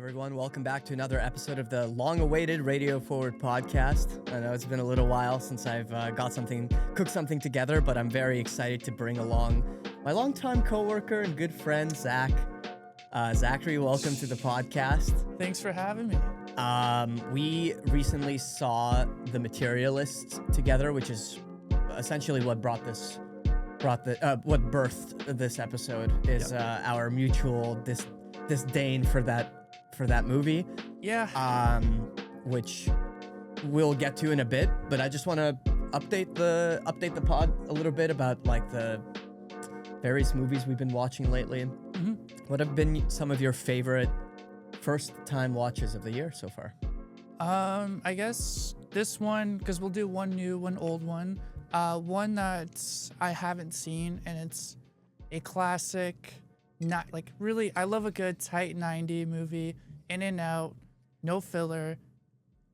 everyone. Welcome back to another episode of the long-awaited Radio FWD podcast. I know it's been a little while since I've cooked something together, but I'm very excited to bring along my longtime coworker and good friend, Zach. Zachary, welcome to the podcast. Thanks for having me. We recently saw The Materialists together, which is essentially what birthed this episode. Is our mutual disdain for that movie. Yeah. Which we'll get to in a bit, but I just want to update the pod a little bit about like the various movies we've been watching lately. Mm-hmm. What have been some of your favorite first time watches of the year so far? I guess this one, because we'll do one new, one old one. One that I haven't seen, and it's a classic. Not like really, I love a good tight 90 movie, in and out, no filler.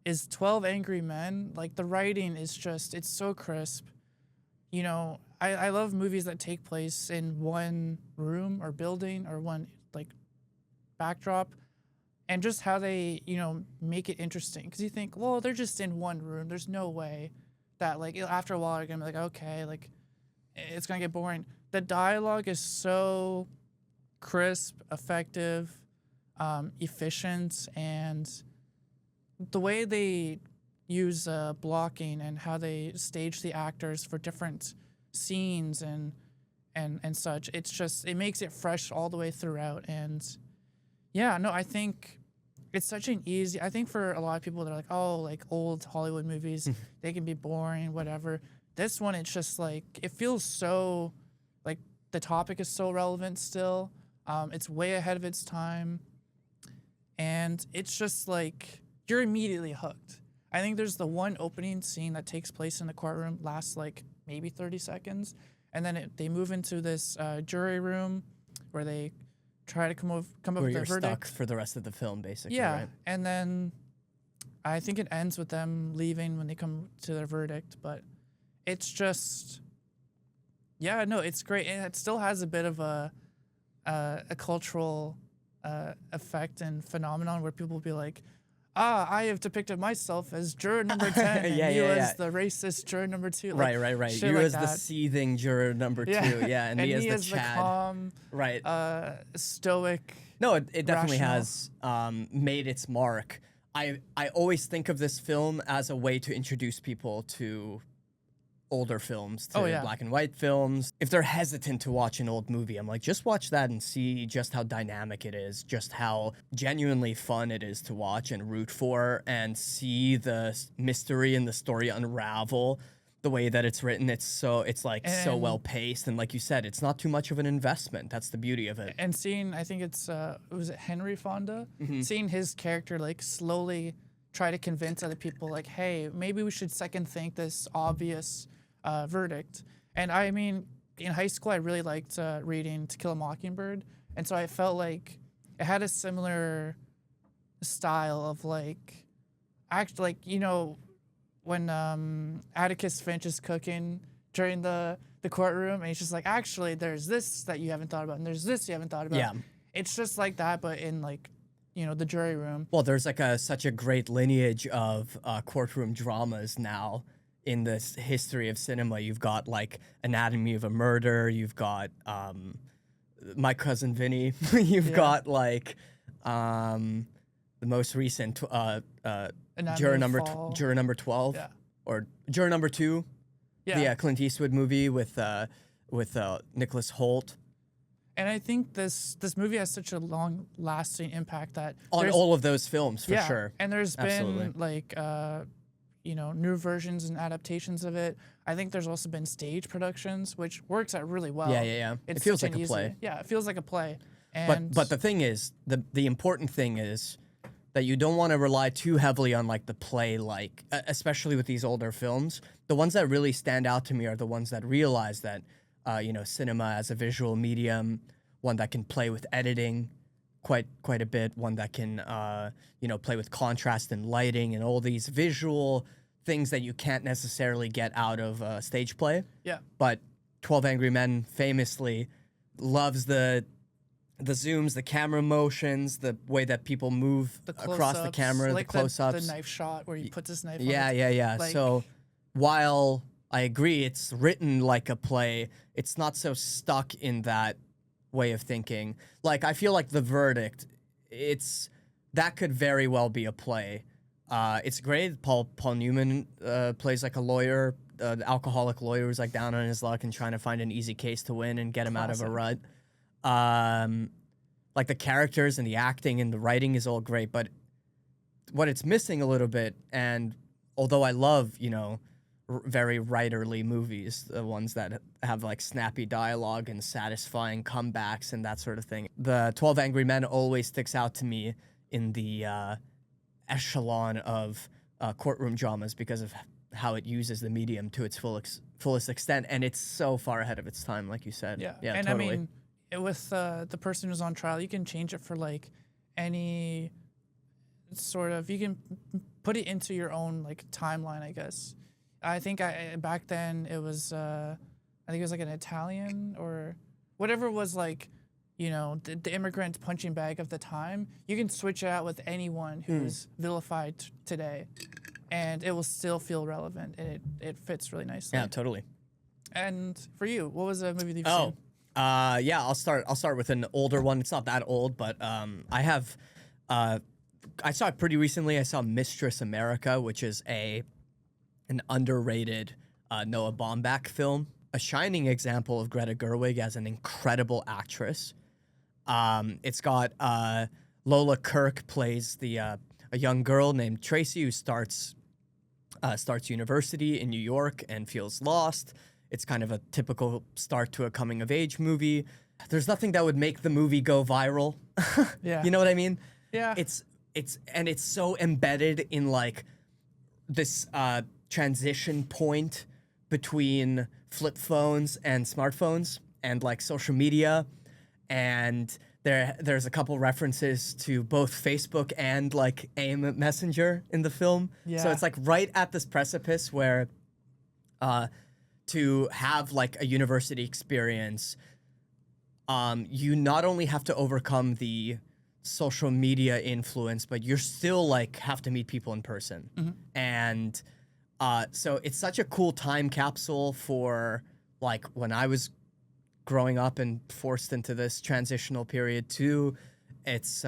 Is 12 Angry Men. Like the writing is just, it's so crisp. You know, I love movies that take place in one room or building or one like backdrop, and just how they, you know, make it interesting. Because you think, well, they're just in one room. There's no way that like after a while you're gonna be like, okay, like it's gonna get boring. The dialogue is so crisp, effective, efficient, and the way they use blocking and how they stage the actors for different scenes and such, it's just, it makes it fresh all the way throughout. And yeah, no, I think it's such an easy, I think for a lot of people, they're like, oh, like old Hollywood movies, they can be boring, whatever. This one, it's just like, it feels so, like the topic is so relevant still. It's way ahead of its time. And it's just like, you're immediately hooked. I think there's the one opening scene that takes place in the courtroom, lasts like maybe 30 seconds. And then they move into this jury room where they try to come up with a verdict. Stuck for the rest of the film, basically. Yeah, right? And then I think it ends with them leaving when they come to their verdict. But it's just, yeah, no, it's great. And it still has a bit of a cultural effect and phenomenon where people will be like, I have depicted myself as juror number 10 and you as the racist juror number 2. Like, right. You like as the seething juror number 2, and me as the Chad. The calm, stoic. No, it definitely rational. has made its mark. I always think of this film as a way to introduce people to older films, to black and white films. If they're hesitant to watch an old movie, I'm like, just watch that and see just how dynamic it is, just how genuinely fun it is to watch and root for, and see the mystery and the story unravel the way that it's written. It's so well paced, and like you said, it's not too much of an investment. That's the beauty of it. And seeing, I think it's was it Henry Fonda? Mm-hmm. Seeing his character like slowly try to convince other people, like, hey, maybe we should second think this obvious verdict. And I mean, in high school, I really liked reading To Kill a Mockingbird, and so I felt like it had a similar style of like, you know, when Atticus Finch is cooking during the courtroom, and he's just like, actually, there's this that you haven't thought about, and there's this you haven't thought about. Yeah, it's just like that, but in like, you know, the jury room. Well, there's like such a great lineage of courtroom dramas now. In this history of cinema, you've got like Anatomy of a Murder, you've got My Cousin Vinny, you've got like the most recent juror number 12, or juror number 2, the Clint Eastwood movie with Nicholas Hoult. And I think this movie has such a long-lasting impact that on all of those films, for sure. And there's been like you know, new versions and adaptations of it. I think there's also been stage productions, which works out really well. Yeah. It feels like a play. Yeah, it feels like a play. And but the thing is, the important thing is that you don't want to rely too heavily on like the play, like especially with these older films. The ones that really stand out to me are the ones that realize that you know, cinema as a visual medium, one that can play with editing quite a bit, one that can you know, play with contrast and lighting and all these visual things that you can't necessarily get out of a stage play. Yeah. But 12 Angry Men famously loves the the zooms, the camera motions, the way that people move across the camera, like the close-ups. the knife shot where he puts his knife Yeah, on yeah. like, so while I agree it's written like a play, it's not so stuck in that way of thinking. Like, I feel like The Verdict, that could very well be a play. It's great. Paul Newman plays like a lawyer, the alcoholic lawyer who's like down on his luck and trying to find an easy case to win and get him out of a rut. Like, the characters and the acting and the writing is all great, but what it's missing a little bit, and although I love, very writerly movies, the ones that have like snappy dialogue and satisfying comebacks and that sort of thing, the 12 Angry Men always sticks out to me in the echelon of courtroom dramas because of how it uses the medium to its fullest extent, and it's so far ahead of its time, like you said. Yeah, and totally. I mean, with the person who's on trial, you can change it for like any sort of, you can put it into your own like timeline, I guess. I think back then it was I think it was like an Italian or whatever was like, the immigrant punching bag of the time. You can switch it out with anyone who's vilified today, and it will still feel relevant, and it fits really nicely. Yeah, totally. And for you, what was a movie that you've seen? Yeah, I'll start with an older one. It's not that old, but I saw it pretty recently. I saw Mistress America, which is an underrated Noah Baumbach film. A shining example of Greta Gerwig as an incredible actress. It's got Lola Kirk plays a young girl named Tracy who starts university in New York and feels lost. It's kind of a typical start to a coming of age movie. There's nothing that would make the movie go viral. Yeah. You know what I mean? Yeah. It's so embedded in like this transition point between flip phones and smartphones and like social media, and there's a couple references to both Facebook and like AIM Messenger in the film. Yeah. So it's like right at this precipice where to have like a university experience, you not only have to overcome the social media influence, but you're still like have to meet people in person. And so it's such a cool time capsule for like when I was growing up and forced into this transitional period too. It's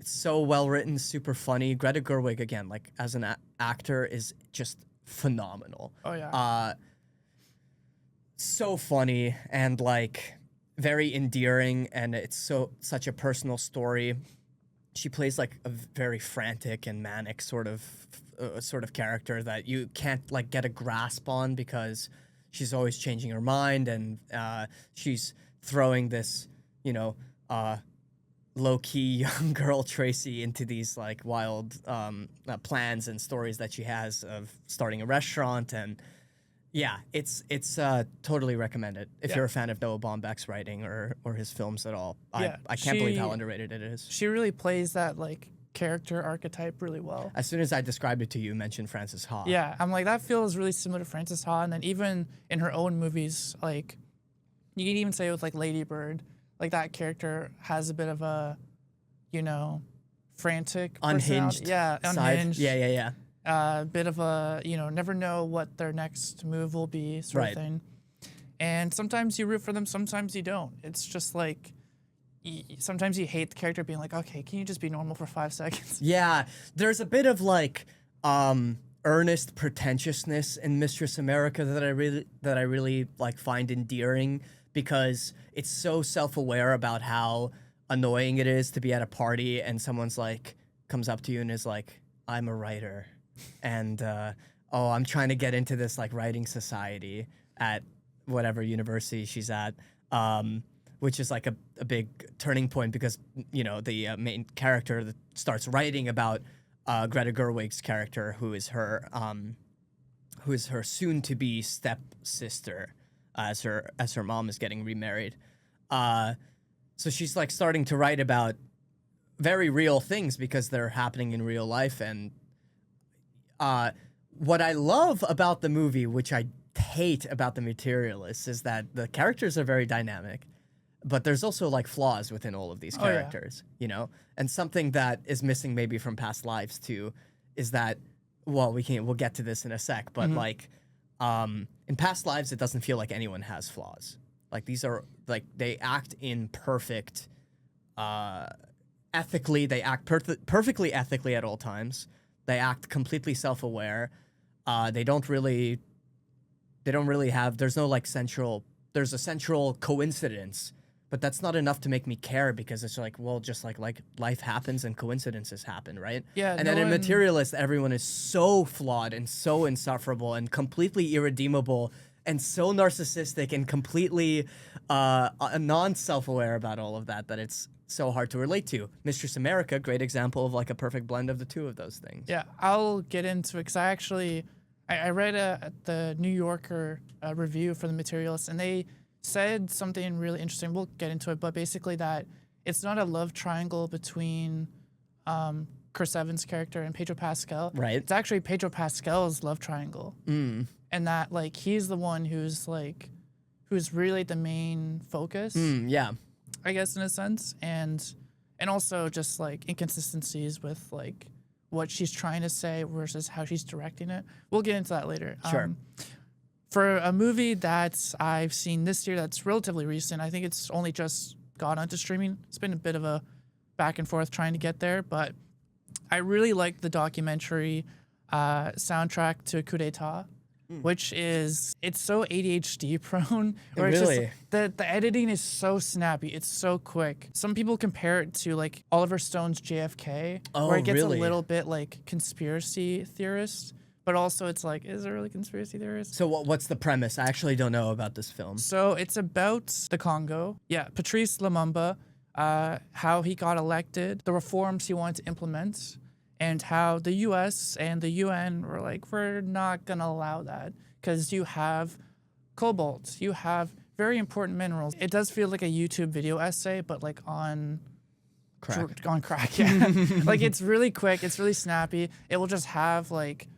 so well written, super funny. Greta Gerwig, again, like as an actor, is just phenomenal. Oh yeah. So funny and like very endearing, and it's such a personal story. She plays like a very frantic and manic sort of character that you can't like get a grasp on because she's always changing her mind, and she's throwing this, low-key young girl Tracy into these like wild plans and stories that she has of starting a restaurant. And yeah, it's totally recommended if you're a fan of Noah Baumbach's writing or his films at all. Yeah, I can't believe how underrated it is. She really plays that like character archetype really well. As soon as I described it to you, mentioned Frances Ha. Yeah, I'm like, that feels really similar to Frances Ha, and then even in her own movies, like you can even say with like Lady Bird, like that character has a bit of a, frantic unhinged. Yeah, unhinged. Side. Yeah. Bit of a, never know what their next move will be sort of thing. And sometimes you root for them, sometimes you don't. It's just like, sometimes you hate the character being like, okay, can you just be normal for 5 seconds? Yeah, there's a bit of like earnest pretentiousness in Mistress America that I really like find endearing, because it's so self-aware about how annoying it is to be at a party and someone's like comes up to you and is like, I'm a writer, and I'm trying to get into this like writing society at whatever university she's at. Which is like a big turning point because, the main character that starts writing about Greta Gerwig's character, who is her soon-to-be stepsister, as her mom is getting remarried. So she's like starting to write about very real things because they're happening in real life. And what I love about the movie, which I hate about The Materialists, is that the characters are very dynamic. but there's also like flaws within all of these characters, you know? And something that is missing maybe from Past Lives too is that, well, we'll get to this in a sec, but like in Past Lives, it doesn't feel like anyone has flaws. Like these are like, they act in perfect, ethically, they act perfectly ethically at all times. They act completely self-aware. They don't really have, there's no like there's a central coincidence, but that's not enough to make me care because it's like, well, just like life happens and coincidences happen, right? Yeah. And then in Materialists, everyone is so flawed and so insufferable and completely irredeemable and so narcissistic and completely non-self-aware about all of that it's so hard to relate to. Mistress America, great example of like a perfect blend of the two of those things. Yeah, I'll get into it because I read the New Yorker review for the Materialists, and they said something really interesting. We'll get into it, but basically that it's not a love triangle between Chris Evans' character and Pedro Pascal. Right. It's actually Pedro Pascal's love triangle. Mm. And that like he's the one who's really the main focus. Yeah. I guess in a sense, and also just like inconsistencies with like what she's trying to say versus how she's directing it. We'll get into that later. Sure. For a movie that I've seen this year that's relatively recent, I think it's only just got onto streaming. It's been a bit of a back and forth trying to get there, but I really like the documentary soundtrack to Coup d'etat, which is, it's so ADHD prone. Where Really? It's just, the editing is so snappy. It's so quick. Some people compare it to like Oliver Stone's JFK, where it gets really? a little bit like conspiracy theorist, but also it's like, is it really conspiracy theorist? So what's the premise? I actually don't know about this film. So it's about the Congo. Yeah, Patrice Lumumba, how he got elected, the reforms he wanted to implement, and how the U.S. and the UN were like, we're not going to allow that because you have cobalt, you have very important minerals. It does feel like a YouTube video essay, but like on Crack. On crack, yeah. Like it's really quick, it's really snappy. It will just have like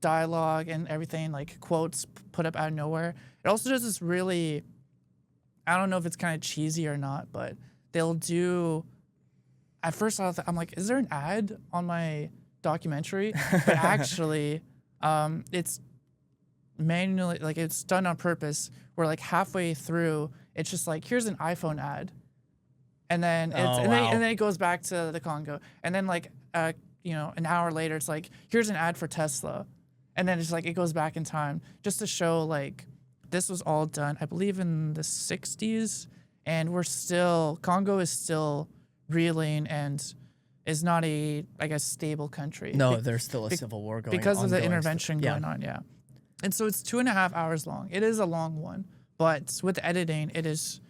dialogue and everything, like quotes put up out of nowhere. It also does this really, I don't know if it's kind of cheesy or not, but they'll do, at first I'm like, is there an ad on my documentary? But actually, it's manually, like it's done on purpose, where like halfway through, it's just like, here's an iPhone ad. And then and then it goes back to the Congo. And then like, an hour later, it's like, here's an ad for Tesla. And then it's like, it goes back in time just to show like, this was all done, I believe in the 60s. And Congo is still reeling and is not a, I guess, stable country. No, there's still a civil war going on. Because of the intervention going on, yeah. And so it's 2.5 hours long. It is a long one, but with the editing, it is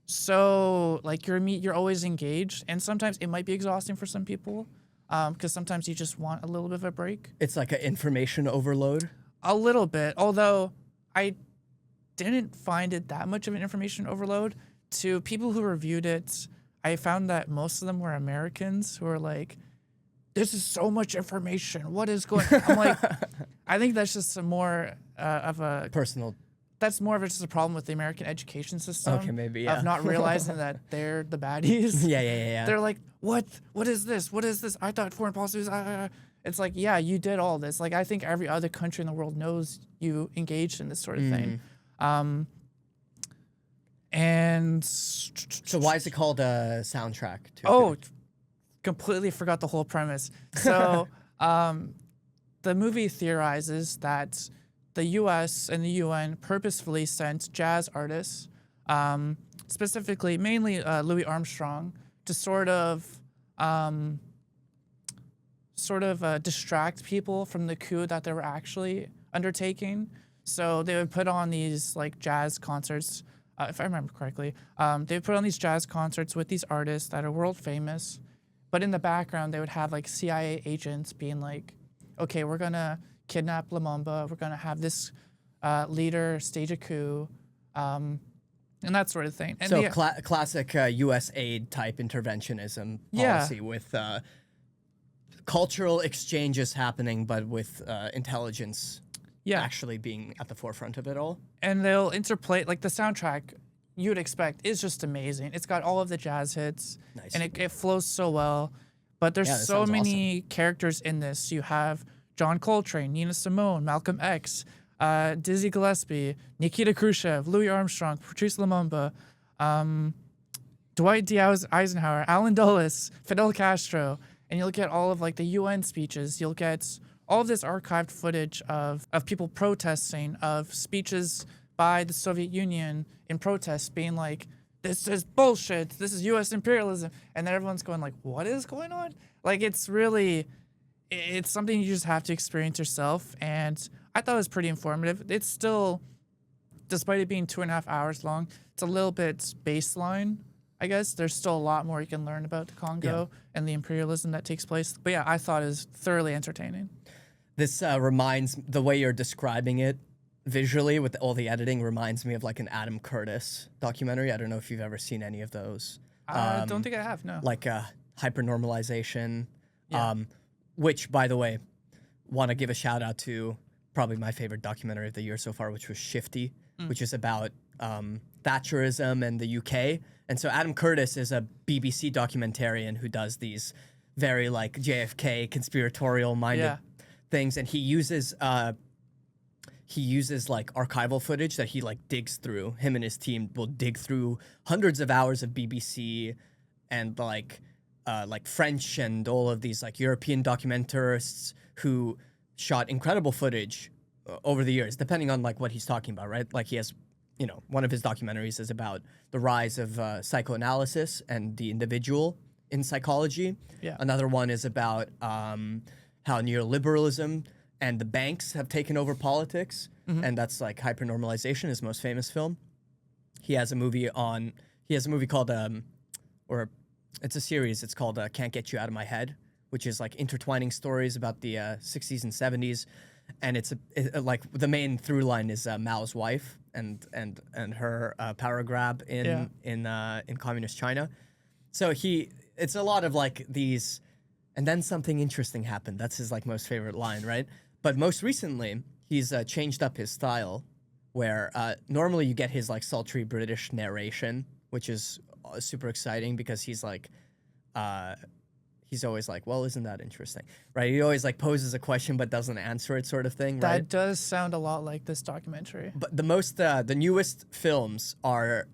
so, like, you're always engaged. And sometimes it might be exhausting for some people because sometimes you just want a little bit of a break. It's like an information overload? A little bit, although I didn't find it that much of an information overload. To people who reviewed it, I found that most of them were Americans who were like, this is so much information. What is going on? I'm like, I think that's just more of a... Personal. That's more of just a problem with the American education system. Okay, maybe, yeah. Of not realizing that they're the baddies. Yeah. They're like, what? What is this? What is this? I thought foreign policy was... It's like, yeah, you did all this. Like, I think every other country in the world knows you engaged in this sort of thing. And so why is it called a soundtrack? Completely forgot the whole premise. So the movie theorizes that the U.S. and the UN purposefully sent jazz artists, specifically, mainly Louis Armstrong, to sort of distract people from the coup that they were actually undertaking. So they would put on these like jazz concerts. If I remember correctly, they would put on these jazz concerts with these artists that are world famous, but in the background they would have like CIA agents being like, okay, we're gonna kidnap Lumumba, we're gonna have this leader stage a coup, and that sort of thing. And so classic U.S. aid type interventionism policy with cultural exchanges happening, but with intelligence actually being at the forefront of it all. And they'll interplay, like the soundtrack, you'd expect is just amazing. It's got all of the jazz hits, Nice. and it flows so well. But there's so many characters in this. You have John Coltrane, Nina Simone, Malcolm X, Dizzy Gillespie, Nikita Khrushchev, Louis Armstrong, Patrice Lumumba, Dwight D. Eisenhower, Alan Dulles, Fidel Castro, and you look at all of like the UN speeches. You'll get all of this archived footage of people protesting, of speeches by the Soviet Union in protest being like, this is bullshit, this is U.S. imperialism, and then everyone's going like, what is going on? Like, it's something you just have to experience yourself, and I thought it was pretty informative. It's still, despite it being 2.5 hours long, it's a little bit baseline, I guess. There's still a lot more you can learn about the Congo and the imperialism that takes place. But yeah, I thought it was thoroughly entertaining. This reminds, the way you're describing it visually with all the editing reminds me of like an Adam Curtis documentary. I don't know if you've ever seen any of those. I don't think I have, no. Like hypernormalization, which, by the way, want to give a shout out to probably my favorite documentary of the year so far, which was Shifty, which is about Thatcherism and the UK. And so Adam Curtis is a BBC documentarian who does these very like JFK conspiratorial minded things, and he uses like archival footage that he like digs through. Him and his team will dig through hundreds of hours of BBC and like French and all of these like European documentarists who shot incredible footage over the years, depending on like what he's talking about, right? Like he has, you know, one of his documentaries is about the rise of psychoanalysis and the individual in psychology. Yeah. Another one is about how neoliberalism and the banks have taken over politics, and that's like Hypernormalization, his most famous film. He has a movie called, or it's a series, it's called Can't Get You Out of My Head, which is like intertwining stories about the 60s and 70s. And it's like the main through line is Mao's wife and her power grab in communist China. So it's a lot of like these, and then something interesting happened. That's his like most favorite line, right? But most recently, he's changed up his style, where normally you get his like sultry British narration, which is super exciting because he's like, he's always like, well, isn't that interesting, right? He always like poses a question but doesn't answer it, sort of thing, right? That does sound a lot like this documentary. But the newest films are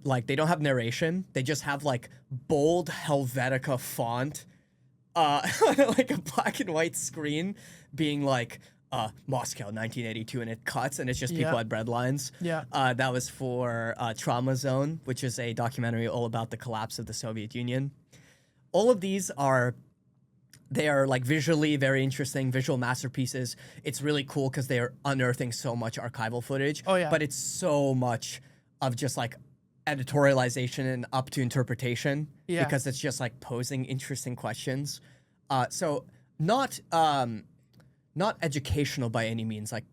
like they don't have narration. They just have like bold Helvetica font, like a black and white screen, being like Moscow 1982, and it cuts and it's just people at bread lines. Yeah. That was for Trauma Zone, which is a documentary all about the collapse of the Soviet Union. All of these are like visually very interesting, visual masterpieces. It's really cool because they are unearthing so much archival footage. Oh, yeah. But it's so much of just like editorialization and up to interpretation. Yeah. Because it's just like posing interesting questions. So not educational by any means, like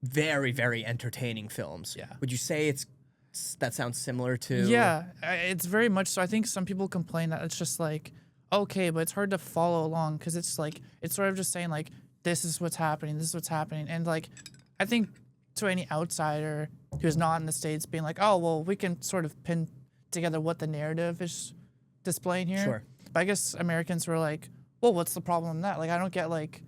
very, very entertaining films. Yeah. Would you say that sounds similar to? Yeah, it's very much so. I think some people complain that it's just like, okay, but it's hard to follow along because it's like, it's sort of just saying like, this is what's happening, this is what's happening. And like, I think to any outsider who's not in the States being like, oh, well, we can sort of pin together what the narrative is displaying here. Sure. But I guess Americans were like, well, what's the problem in that? Like, I don't get like,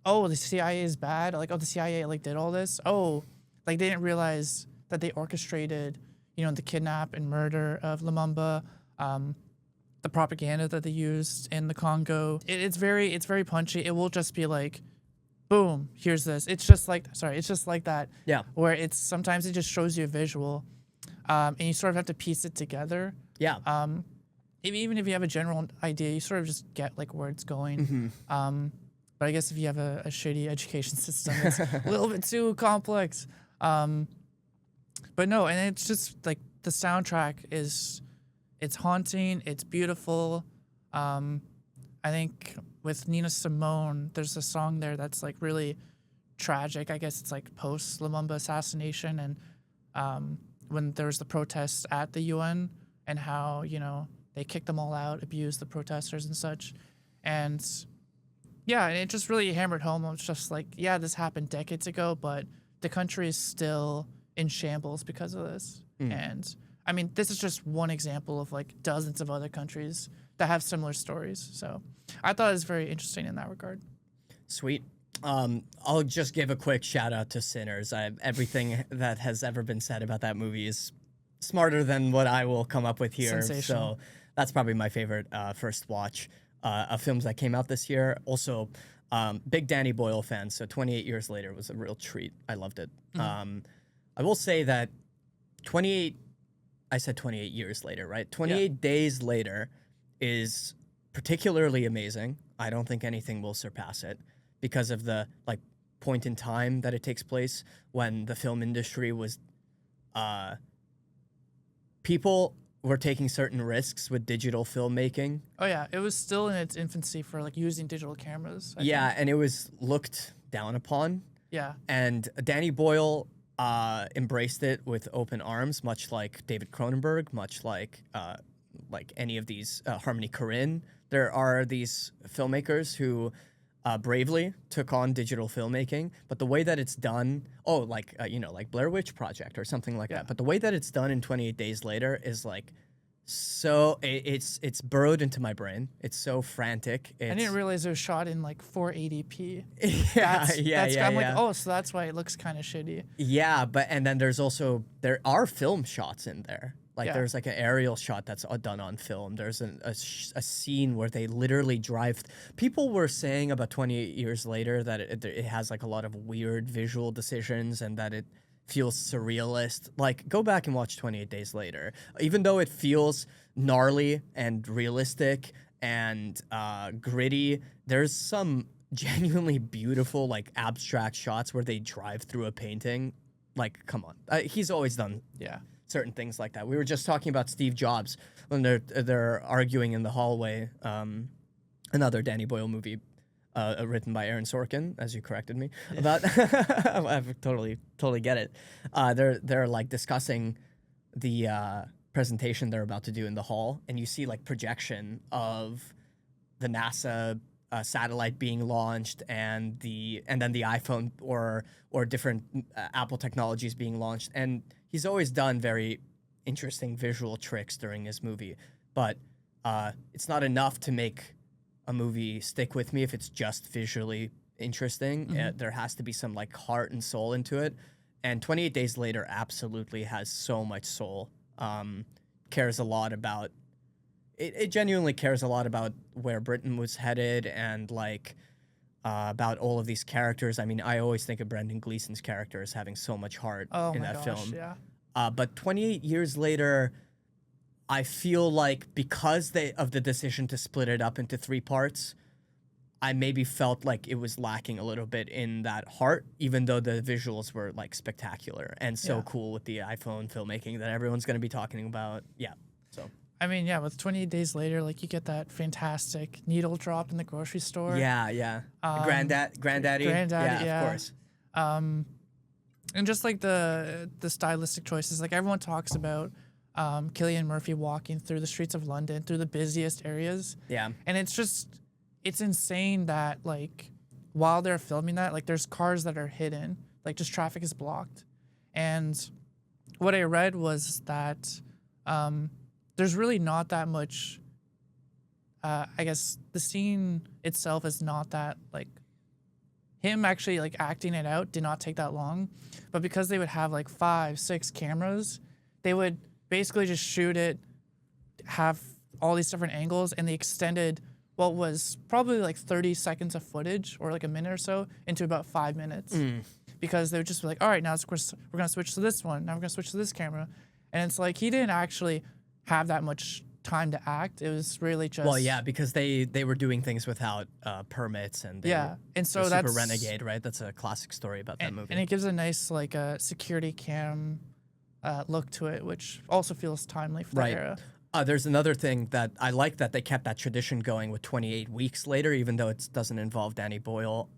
oh, the CIA is bad. Like, oh, the CIA like did all this. Oh, like they didn't realize that they orchestrated, you know, the kidnap and murder of Lumumba, the propaganda that they used in the Congo. It's very punchy. It will just be like, boom, here's this. It's just like that. Yeah. Where sometimes it just shows you a visual, and you sort of have to piece it together. Yeah. Even if you have a general idea, you sort of just get like where it's going. But I guess if you have a shitty education system, it's a little bit too complex. But no, and it's just like the soundtrack it's haunting, it's beautiful. I think with Nina Simone, there's a song there that's like really tragic. I guess it's like post Lumumba assassination, and when there was the protests at the UN and how, you know, they kicked them all out, abused the protesters and such. And yeah, it just really hammered home. It's just like, yeah, this happened decades ago, but the country is still in shambles because of this. And I mean, this is just one example of like dozens of other countries that have similar stories. So I thought it was very interesting in that regard. Sweet. I'll just give a quick shout out to Sinners. Everything that has ever been said about that movie is smarter than what I will come up with here. So that's probably my favorite first watch of films that came out this year. Also, big Danny Boyle fan, so 28 Years Later was a real treat. I loved it. I will say that I said 28 years later, right? 28 days later is particularly amazing. I don't think anything will surpass it because of the like point in time that it takes place when the film industry was people were taking certain risks with digital filmmaking. Oh yeah, it was still in its infancy for like using digital cameras. I think. And it was looked down upon. Yeah. And Danny Boyle embraced it with open arms, much like David Cronenberg, much like any of these Harmony Korine. There are these filmmakers who bravely took on digital filmmaking, but the way that it's done, like Blair Witch Project or something like that. But the way that it's done in 28 Days Later is like so it's burrowed into my brain. It's so frantic. I didn't realize it was shot in like 480p. I'm like, oh, so that's why it looks kind of shitty. Yeah, and then there are film shots in there. Like there's like an aerial shot that's done on film. There's a scene where they literally drive. People were saying about 28 Years Later that it has like a lot of weird visual decisions and that it feels surrealist. Like, go back and watch 28 Days Later. Even though it feels gnarly and realistic and gritty, there's some genuinely beautiful like abstract shots where they drive through a painting. Like, come on. He's always done certain things like that. We were just talking about Steve Jobs when they're arguing in the hallway. Another Danny Boyle movie written by Aaron Sorkin, as you corrected me about. I totally get it. They're like discussing the presentation they're about to do in the hall, and you see like projection of the NASA satellite being launched and then the iPhone or different Apple technologies being launched. And he's always done very interesting visual tricks during his movie, but it's not enough to make a movie stick with me if it's just visually interesting. There has to be some like heart and soul into it. And 28 Days Later absolutely has so much soul. Cares a lot about it genuinely cares a lot about where Britain was headed and like about all of these characters. I mean, I always think of Brendan Gleeson's character as having so much heart in that film. Yeah. But 28 Years Later, I feel like because of the decision to split it up into 3 parts, I maybe felt like it was lacking a little bit in that heart, even though the visuals were like spectacular and so cool with the iPhone filmmaking that everyone's going to be talking about. Yeah. So. I mean, yeah, with 28 Days Later, like you get that fantastic needle drop in the grocery store. Yeah. Granddaddy. Yeah, of course. And just like the stylistic choices, like everyone talks about Cillian Murphy walking through the streets of London, through the busiest areas. Yeah. And it's insane that like while they're filming that, like there's cars that are hidden, like just traffic is blocked. And what I read was that there's really not that much, I guess the scene itself is not that like, him actually like acting it out did not take that long, but because they would have like 5, 6 cameras, they would basically just shoot it, have all these different angles, and they extended what was probably like 30 seconds of footage or like a minute or so into about 5 minutes. Because they would just be like, all right, now we're going to switch to this one. Now we're going to switch to this camera. And it's like he didn't actually have that much time to act. It was really just... Well, yeah, because they were doing things without permits and and so that's super renegade, right? That's a classic story about that movie. And it gives a nice like security cam look to it, which also feels timely for the era. There's another thing that I like that they kept that tradition going with 28 Weeks Later, even though it doesn't involve Danny Boyle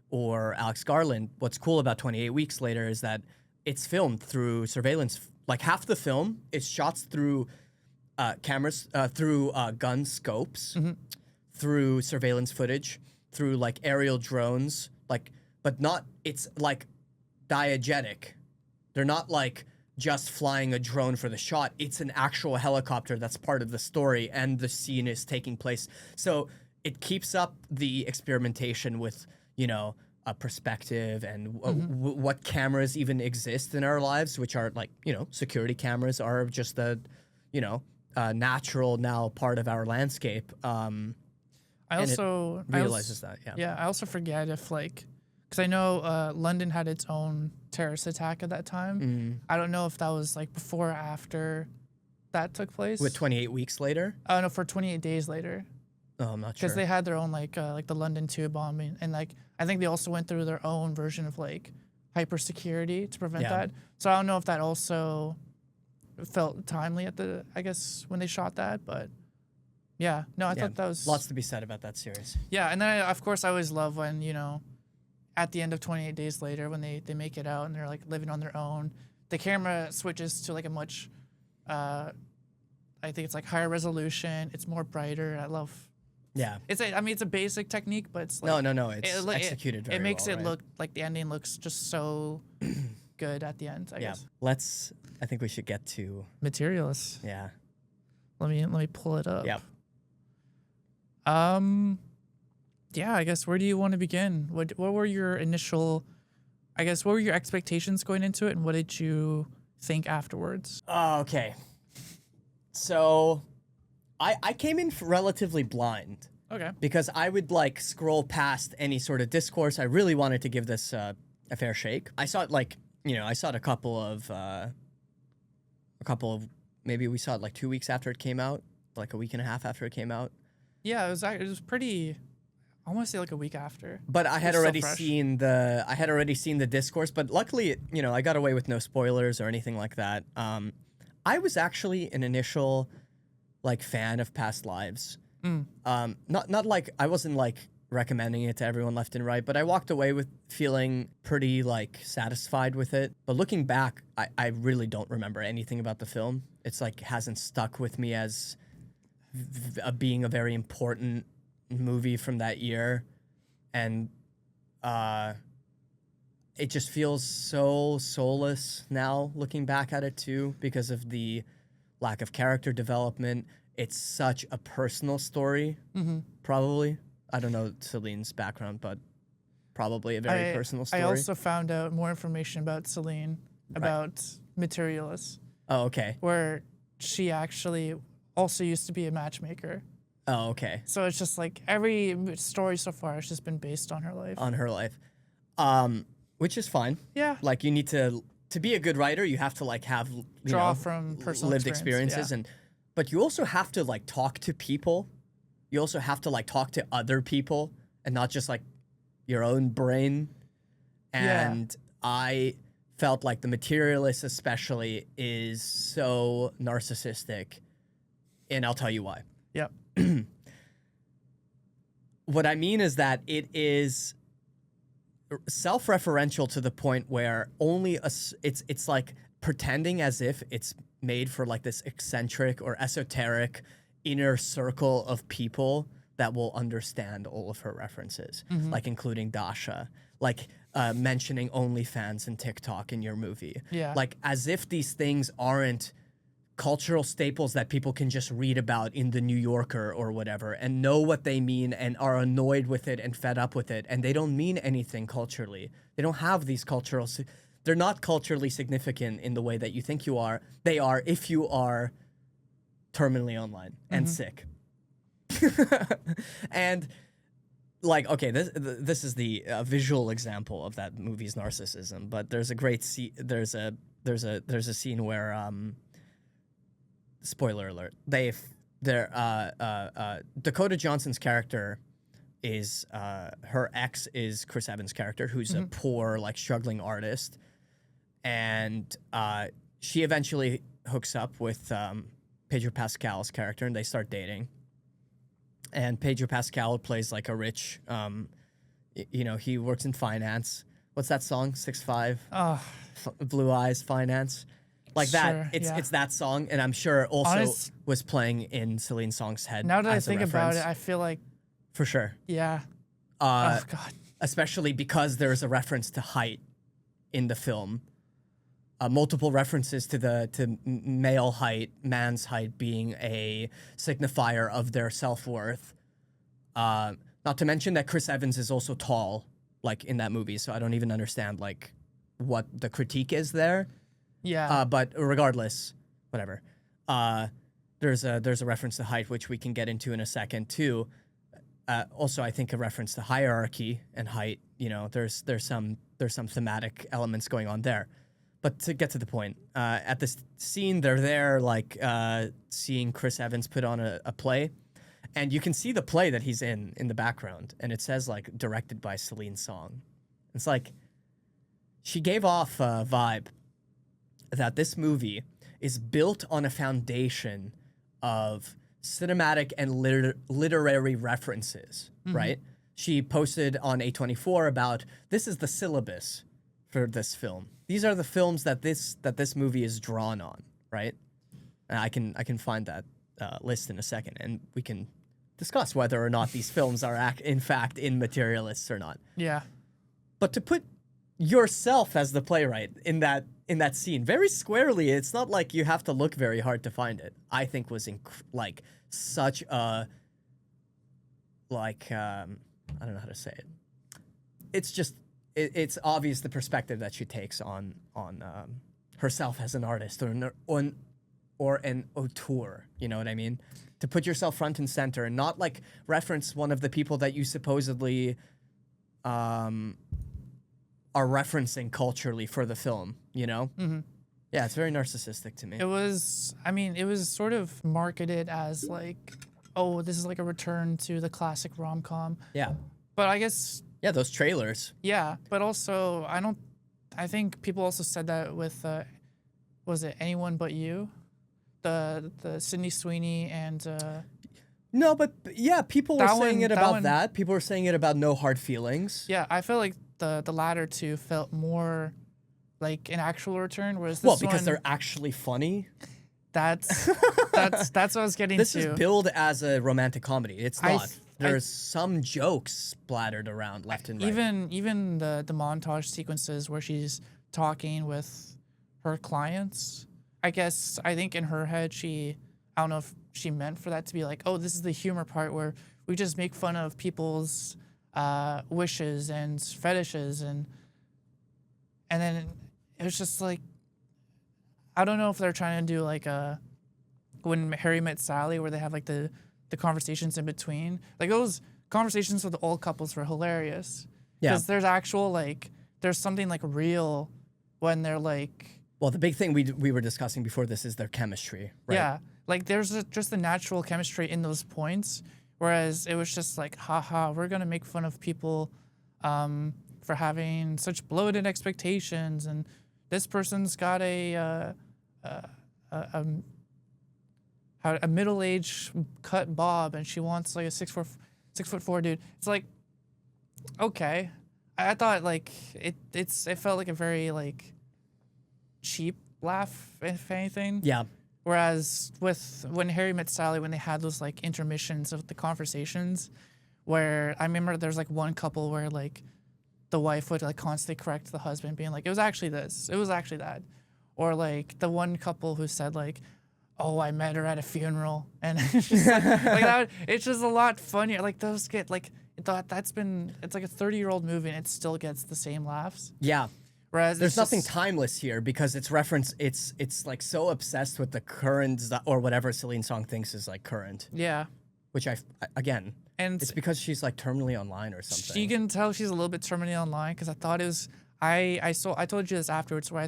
or Alex Garland. What's cool about 28 Weeks Later is that it's filmed through surveillance. Like half the film is shots through cameras, through gun scopes, through surveillance footage, through like aerial drones, like, but not, it's like diegetic. They're not like just flying a drone for the shot. It's an actual helicopter that's part of the story, and the scene is taking place. So it keeps up the experimentation with, you know, a perspective and what cameras even exist in our lives, which are like, you know, security cameras are just a, you know, natural now part of our landscape. I also realizes that. Yeah, I also forget if like, because I know London had its own terrorist attack at that time. I don't know if that was like before or after that took place. With 28 weeks later? Oh no, for 28 days later. Oh, I'm not sure. Because they had their own like the London 2 bombing, and like I think they also went through their own version of like hyper security to prevent that. So I don't know if that also felt timely at the, I guess, when they shot that, but yeah, no, I thought that was lots to be said about that series. Yeah, and then of course I always love when, you know, at the end of 28 days later when they make it out and they're like living on their own, the camera switches to like a much, I think it's like higher resolution. It's more brighter. I love. Yeah. It's a basic technique, but it's like no. It's executed very well. It makes it right? look like the ending looks just so good at the end. I guess. I think we should get to Materialists. Yeah. Let me pull it up. Yep. Yeah, I guess where do you want to begin? What were your initial, I guess, what were your expectations going into it, and what did you think afterwards? Okay. So, I came in relatively blind. Okay. Because I would like scroll past any sort of discourse. I really wanted to give this a fair shake. I saw it like, you know, I saw it a couple of, maybe we saw it like 2 weeks after it came out, like a week and a half after it came out. Yeah, it was pretty, I want to say like a week after. But I had already seen the discourse, but luckily, you know, I got away with no spoilers or anything like that. I was actually an initial like fan of Past Lives. Not like I wasn't like recommending it to everyone left and right, but I walked away with feeling pretty like satisfied with it. But looking back, I really don't remember anything about the film. It's like hasn't stuck with me as being a very important movie from that year, and it just feels so soulless now looking back at it too, because of the lack of character development. It's such a personal story, probably. I don't know Celine's background, but probably a very personal story. I also found out more information about Celine, about Materialists. Oh, okay. Where she actually also used to be a matchmaker. Oh, okay. So it's just like every story so far has just been based on her life. On her life. Which is fine. Yeah. Like you need to be a good writer, you have to like have draw from personal lived experiences, yeah. But you also have to like talk to people. You also have to like talk to other people and not just like your own brain. And I felt like The Materialists especially is so narcissistic, and I'll tell you why. Yep. What I mean is that it is self-referential to the point where it's like pretending as if it's made for like this eccentric or esoteric inner circle of people that will understand all of her references, like including Dasha, like mentioning OnlyFans and TikTok in your movie. Yeah. Like as if these things aren't cultural staples that people can just read about in the New Yorker or whatever and know what they mean and are annoyed with it and fed up with it, and they don't mean anything culturally. They don't have these they're not culturally significant in the way that you think you are. They are if you are terminally online and sick. And like, okay, this is the visual example of that movie's narcissism, but there's a great there's a scene where spoiler alert, Dakota Johnson's character is her ex is Chris Evans' character, who's a poor, like struggling artist, and she eventually hooks up with Pedro Pascal's character, and they start dating. And Pedro Pascal plays like a rich, he works in finance. What's that song? 6'5", Blue Eyes Finance. Like that, it's that song, and I'm sure also was playing in Celine Song's head. Now that I think about it, I feel like for sure. Yeah. Oh God. Especially because there is a reference to height in the film, multiple references to man's height being a signifier of their self-worth. Not to mention that Chris Evans is also tall, like in that movie. So I don't even understand like what the critique is there. Yeah. But regardless, whatever. There's a reference to height, which we can get into in a second too. Also, I think a reference to hierarchy and height. You know, there's some thematic elements going on there. But to get to the point, at this scene, they're there like seeing Chris Evans put on a play, and you can see the play that he's in the background, and it says like directed by Celine Song. It's like she gave off a vibe that this movie is built on a foundation of cinematic and literary references, right? She posted on A24 about this is the syllabus for this film. These are the films that this movie is drawn on, right? And I can find that list in a second, and we can discuss whether or not these films are in fact in Materialists or not. Yeah. But to put yourself as the playwright in that scene very squarely, it's not like you have to look very hard to find it. I think was like such a I don't know how to say it. It's just it's obvious the perspective that she takes on herself as an artist or an auteur. You know what I mean? To put yourself front and center and not like reference one of the people that you supposedly are referencing culturally for the film. You know? Mm-hmm. Yeah, it's very narcissistic to me. It was sort of marketed as like, oh, this is like a return to the classic rom-com. Yeah. But I guess... Yeah, those trailers. Yeah, but also, I think people also said that with, was it Anyone But You? The Sydney Sweeney and... No, but yeah, people were saying it about that. People were saying it about No Hard Feelings. Yeah, I feel like the latter two felt more like an actual return, whereas this well, because they're actually funny. That's what I was getting this to. This is billed as a romantic comedy. It's not. There's some jokes splattered around left and right. Even the montage sequences where she's talking with her clients. I think in her head I don't know if she meant for that to be like, oh, this is the humor part where we just make fun of people's wishes and fetishes and then it was just like, I don't know if they're trying to do like when Harry Met Sally where they have like the conversations in between. Like those conversations with the old couples were hilarious. Yeah. Because there's actual like, there's something like real when they're like... Well, the big thing we were discussing before this is their chemistry, right? Yeah. Like there's just the natural chemistry in those points. Whereas it was just like, haha, we're going to make fun of people for having such bloated expectations. And this person's got a middle-aged cut bob and she wants like a 6'4" dude. It's like, okay. I thought like it felt like a very like cheap laugh, if anything. Yeah. Whereas when Harry Met Sally, when they had those like intermissions of the conversations, where I remember there's like one couple where like the wife would like constantly correct the husband, being like, it was actually this, it was actually that, or like the one couple who said like, oh, I met her at a funeral, and it's just like that. It's just a lot funnier. Like those get like it's like a 30-year-old movie and it still gets the same laughs. Yeah. Whereas there's nothing timeless here because it's like so obsessed with the current or whatever Celine Song thinks is like current. Yeah. Which and it's because she's like terminally online or something. You can tell she's a little bit terminally online because I thought it was I told you this afterwards where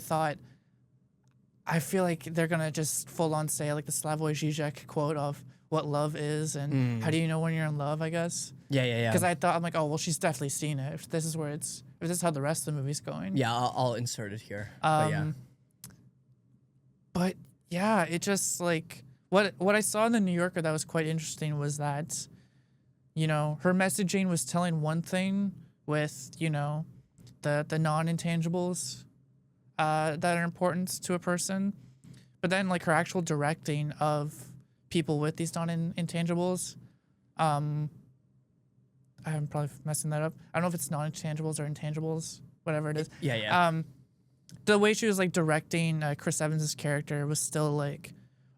I feel like they're gonna just full on say like the Slavoj Žižek quote of what love is and how do you know when you're in love, I guess. Yeah. Because I'm like, oh well, she's definitely seen it. If this is how the rest of the movie's going. Yeah, I'll insert it here. But yeah, it just like what I saw in the New Yorker that was quite interesting was that, you know, her messaging was telling one thing with, you know, the non-intangibles that are important to a person, but then like her actual directing of people with these non-intangibles, I'm probably messing that up. I don't know if it's non-intangibles or intangibles, whatever it is. Yeah. the way she was like directing Chris Evans's character was still like,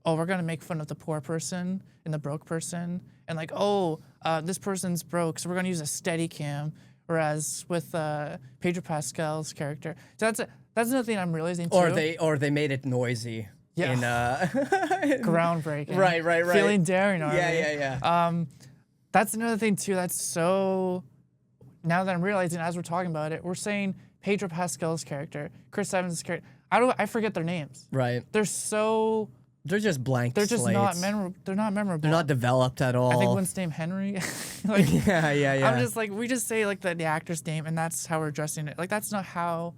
oh, we're gonna make fun of the poor person and the broke person, and like, oh, this person's broke, so we're gonna use a steady cam. Whereas with Pedro Pascal's character, so that's another thing I'm realizing too. Or they made it noisy. Yeah. Groundbreaking. Right. Feeling daring already. Yeah. That's another thing too. That's so. Now that I'm realizing, as we're talking about it, we're saying Pedro Pascal's character, Chris Evans' character. I forget their names. Right. They're just blank. They're just slates. not memorable. They're not memorable. They're not developed at all. I think one's named Henry. Like, yeah. I'm just like, we just say like the actor's name, and that's how we're addressing it. Like that's not how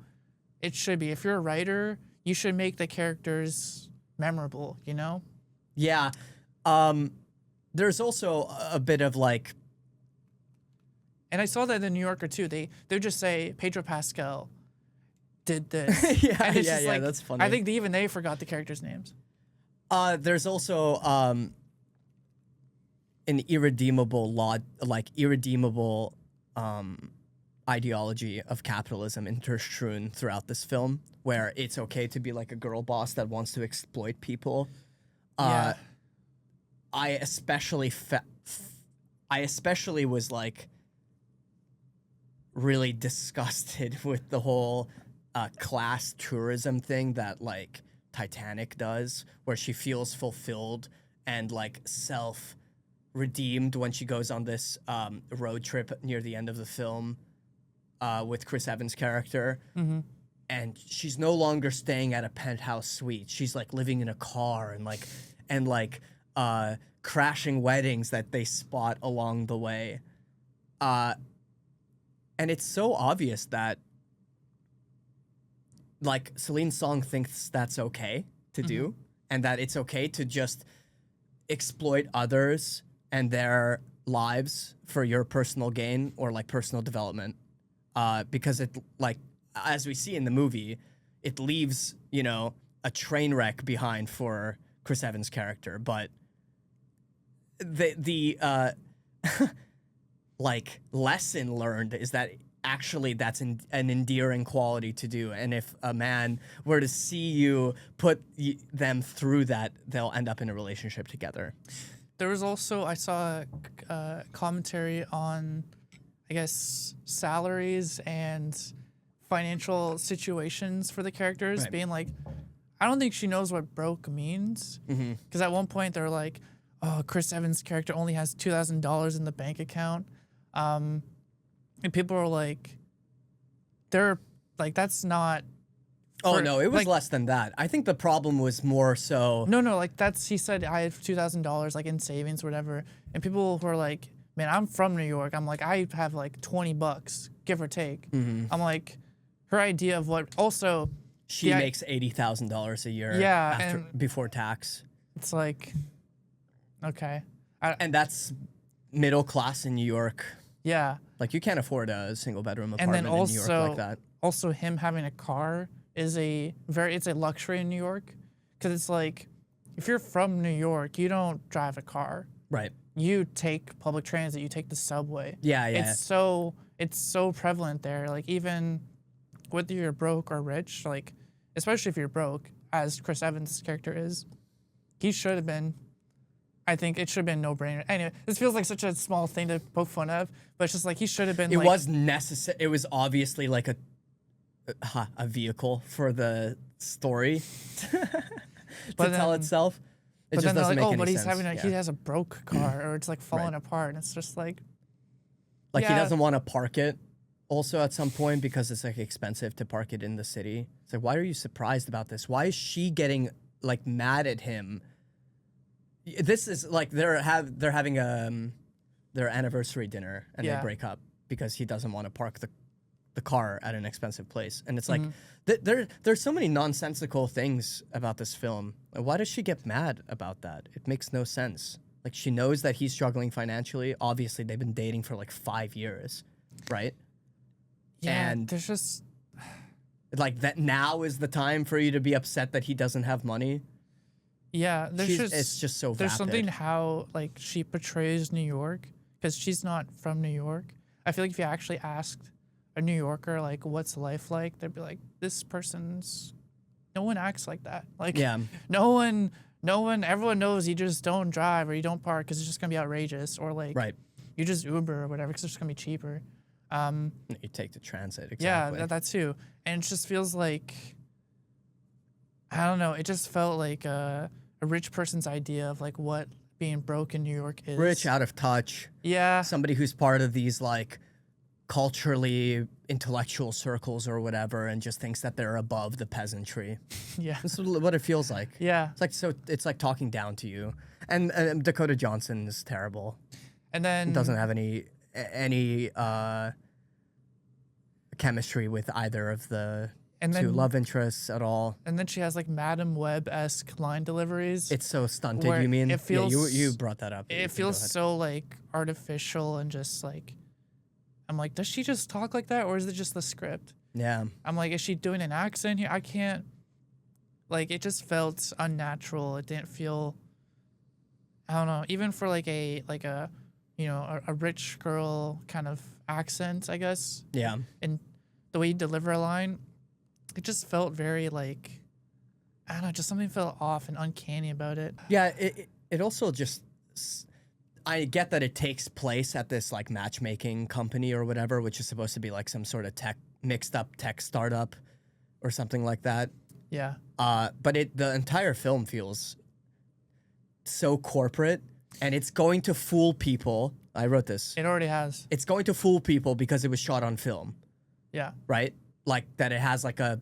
it should be. If you're a writer, you should make the characters memorable. You know? Yeah. There's also a bit of like. And I saw that in the New Yorker too. They would just say Pedro Pascal did this. yeah, like, that's funny. I think even they forgot the characters' names. There's also an irredeemable ideology of capitalism interstrewn throughout this film, where it's okay to be like a girl boss that wants to exploit people. Yeah. I especially was like really disgusted with the whole class tourism thing that like Titanic does, where she feels fulfilled and like self-redeemed when she goes on this road trip near the end of the film with Chris Evans' character. Mm-hmm. And she's no longer staying at a penthouse suite. She's like living in a car and crashing weddings that they spot along the way. And it's so obvious that like Celine Song thinks that's okay to do, and that it's okay to just exploit others and their lives for your personal gain or like personal development. Because it, like, as we see in the movie, it leaves, you know, a train wreck behind for Chris Evans' character. But the like lesson learned is that actually that's an endearing quality to do, and if a man were to see you put them through that, they'll end up in a relationship together. There was also, I saw a commentary on, I guess, salaries and financial situations for the characters, being like, I don't think she knows what broke means, because at one point they're like, oh, Chris Evans' character only has $2,000 in the bank account. And people are like, they're like, that's not. Oh, no, it was less than that. I think the problem was more so. No, like he said, I have $2,000 like in savings or whatever. And people were like, man, I'm from New York. I'm like, I have like $20, give or take. I'm like, her idea of what also. She makes $80,000 a year. Yeah. Before tax. It's like, okay. And that's middle class in New York. Yeah. Like, you can't afford a single bedroom apartment in New York like that. Also, him having a car is it's a luxury in New York, because it's like, if you're from New York, you don't drive a car. Right. You take public transit. You take the subway. Yeah. It's so prevalent there. Like, even whether you're broke or rich, like, especially if you're broke, as Chris Evans' character is, he should have been. I think it should have been no-brainer. Anyway, this feels like such a small thing to poke fun of, but it's just like he should have been. It was necessary. It was obviously like a vehicle for the story to tell itself. It just doesn't make any sense. He has a broke car, or it's like falling apart, and it's just like. Like, he doesn't want to park it also at some point because it's like expensive to park it in the city. It's like, why are you surprised about this? Why is she getting like mad at him? This is like they're having their anniversary dinner, and they break up because he doesn't want to park the car at an expensive place. And it's like there's so many nonsensical things about this film. Why does she get mad about that? It makes no sense. Like, she knows that he's struggling financially. Obviously, they've been dating for like 5 years, right? Yeah, and there's just like that. Now is the time for you to be upset that he doesn't have money. Yeah, it's just so vapid. There's something how like she portrays New York, because she's not from New York. I feel like if you actually asked a New Yorker, like, what's life like? They'd be like, no one acts like that. Like, no one, everyone knows you just don't drive or you don't park because it's just going to be outrageous. Or, like, you just Uber or whatever because it's just going to be cheaper. You take the transit, exactly. Yeah, that too. And it just feels like, I don't know, it just felt like a rich person's idea of, like, what being broke in New York is. Rich, out of touch. Yeah. Somebody who's part of these, like, culturally intellectual circles or whatever and just thinks that they're above the peasantry. Yeah. This is what it feels like. Yeah. It's like talking down to you. And Dakota Johnson is terrible. And then doesn't have any chemistry with either of the two love interests at all. And then she has like Madam Web-esque line deliveries. It's so stunted, you mean? It feels, you brought that up. It feels so like artificial and just like, I'm like, does she just talk like that or is it just the script? Yeah. I'm like, is she doing an accent here? I can't, like, it just felt unnatural. It didn't feel, I don't know, even for like a you know, a rich girl kind of accent, I guess. Yeah. And the way you deliver a line, it just felt very like, I don't know, just something felt off and uncanny about it. Yeah, it also just, I get that it takes place at this like matchmaking company or whatever, which is supposed to be like some sort of mixed up tech startup or something like that. Yeah. But the entire film feels so corporate. And it's going to fool people. I wrote this. It already has. It's going to fool people because it was shot on film. Yeah. Right? Like that it has like a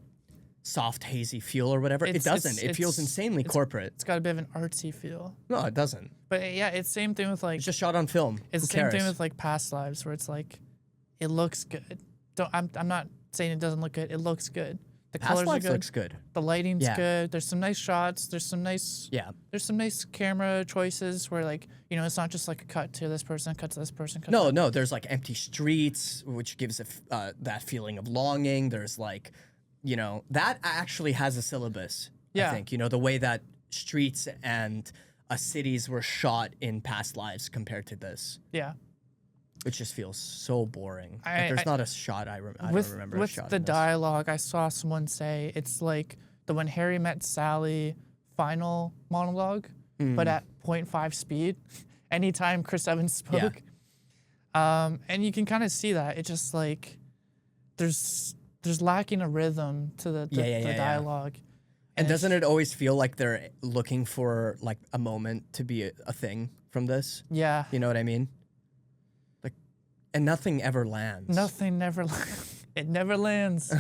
soft, hazy feel or whatever. It doesn't. It feels insanely corporate. It's got a bit of an artsy feel. No, it doesn't. But yeah, it's same thing with like... It's just shot on film. It's the same thing with like Past Lives where it's like, it looks good. I'm not saying it doesn't look good. It looks good. The colors are good. Looks good. The lighting's good. There's some nice shots. There's some nice camera choices where like, you know, it's not just like a cut to this person, cut to this person. No, there's like empty streets, which gives that feeling of longing. There's like, you know, that actually has a syllabus. I think, you know, the way that streets and cities were shot in Past Lives compared to this. Yeah. It just feels so boring. There's not a shot I don't remember a shot. With the dialogue, I saw someone say it's like the When Harry Met Sally final monologue, but at 0.5 speed. Anytime Chris Evans spoke, and you can kind of see that. It's just like there's lacking a rhythm to the dialogue. And doesn't it always feel like they're looking for like a moment to be a thing from this? Yeah. You know what I mean? And nothing ever lands. Nothing never lands. It never lands.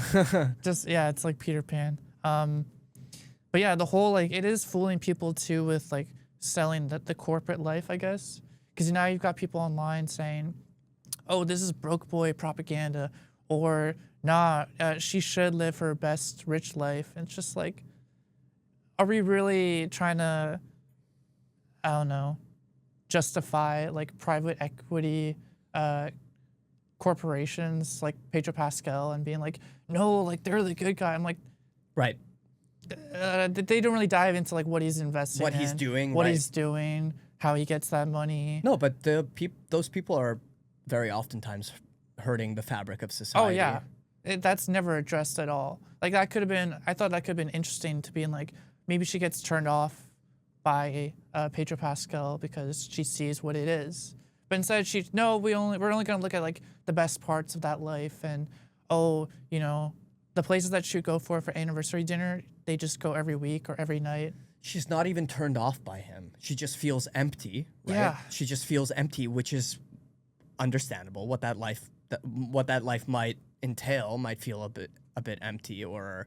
It's like Peter Pan. But yeah, the whole, like, it is fooling people too with, like, selling the corporate life, I guess. Because now you've got people online saying, oh, this is broke boy propaganda. Or, nah, she should live her best rich life. And it's just like, are we really trying to, I don't know, justify, like, private equity corporations like Pedro Pascal and being like, no, like they're the good guy. I'm like, right. They don't really dive into like what he's investing in, he's doing, he's doing, how he gets that money. No, but those people are very oftentimes hurting the fabric of society. Oh yeah, that's never addressed at all. Like I thought that could have been interesting to be in like maybe she gets turned off by Pedro Pascal because she sees what it is. But instead, we're only gonna look at like the best parts of that life, and you know, the places that she go for anniversary dinner, they just go every week or every night. She's not even turned off by him. She just feels empty. Right? Yeah. She just feels empty, which is understandable. What that life might entail might feel a bit empty or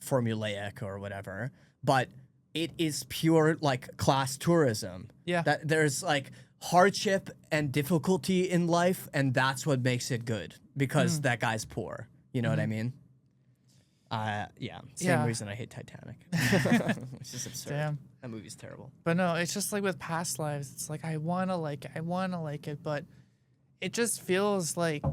formulaic or whatever. But it is pure like class tourism. Yeah. That there's like hardship and difficulty in life, and that's what makes it good because that guy's poor. You know what I mean? Same reason I hate Titanic. It's just absurd. Damn. That movie's terrible. But no, it's just like with Past Lives. It's like I wanna like it, but it just feels like,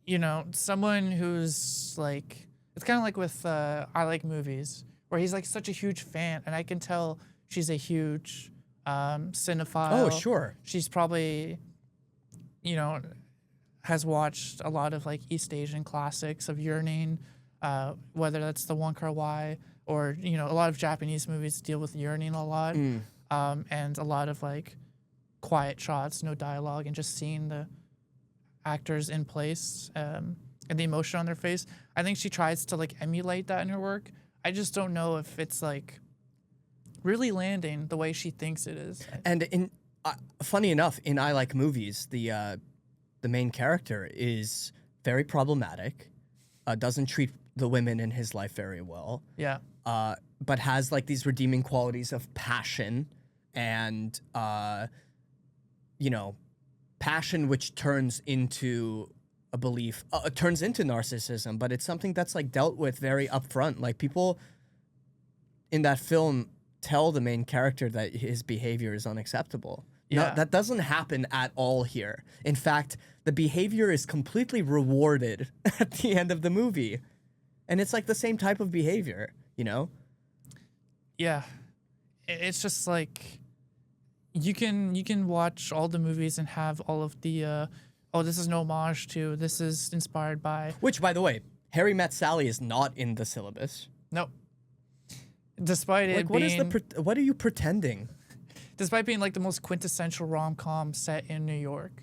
you know, someone who's like, it's kind of like with I Like Movies, where he's like such a huge fan, and I can tell she's a huge cinephile. Oh, sure. She's probably, you know, has watched a lot of like East Asian classics of yearning, whether that's the Wong Kar-wai or a lot of Japanese movies deal with yearning a lot, and a lot of like quiet shots, no dialogue, and just seeing the actors in place and the emotion on their face. I think she tries to like emulate that in her work. I just don't know if it's like really landing the way she thinks it is. And funny enough, in I Like Movies, the main character is very problematic, doesn't treat the women in his life very well. Yeah. But has like these redeeming qualities of passion and, passion which turns into a belief, turns into narcissism, but it's something that's like dealt with very upfront. Like people in that film tell the main character that his behavior is unacceptable. Yeah. No, that doesn't happen at all here. In fact, the behavior is completely rewarded at the end of the movie. And it's like the same type of behavior, Yeah. It's just like you can watch all the movies and have all of the this is an homage to, this is inspired by. Which, by the way, Harry Met Sally is not in the syllabus. Nope. Despite it being... what are you pretending? Despite being like the most quintessential rom-com set in New York.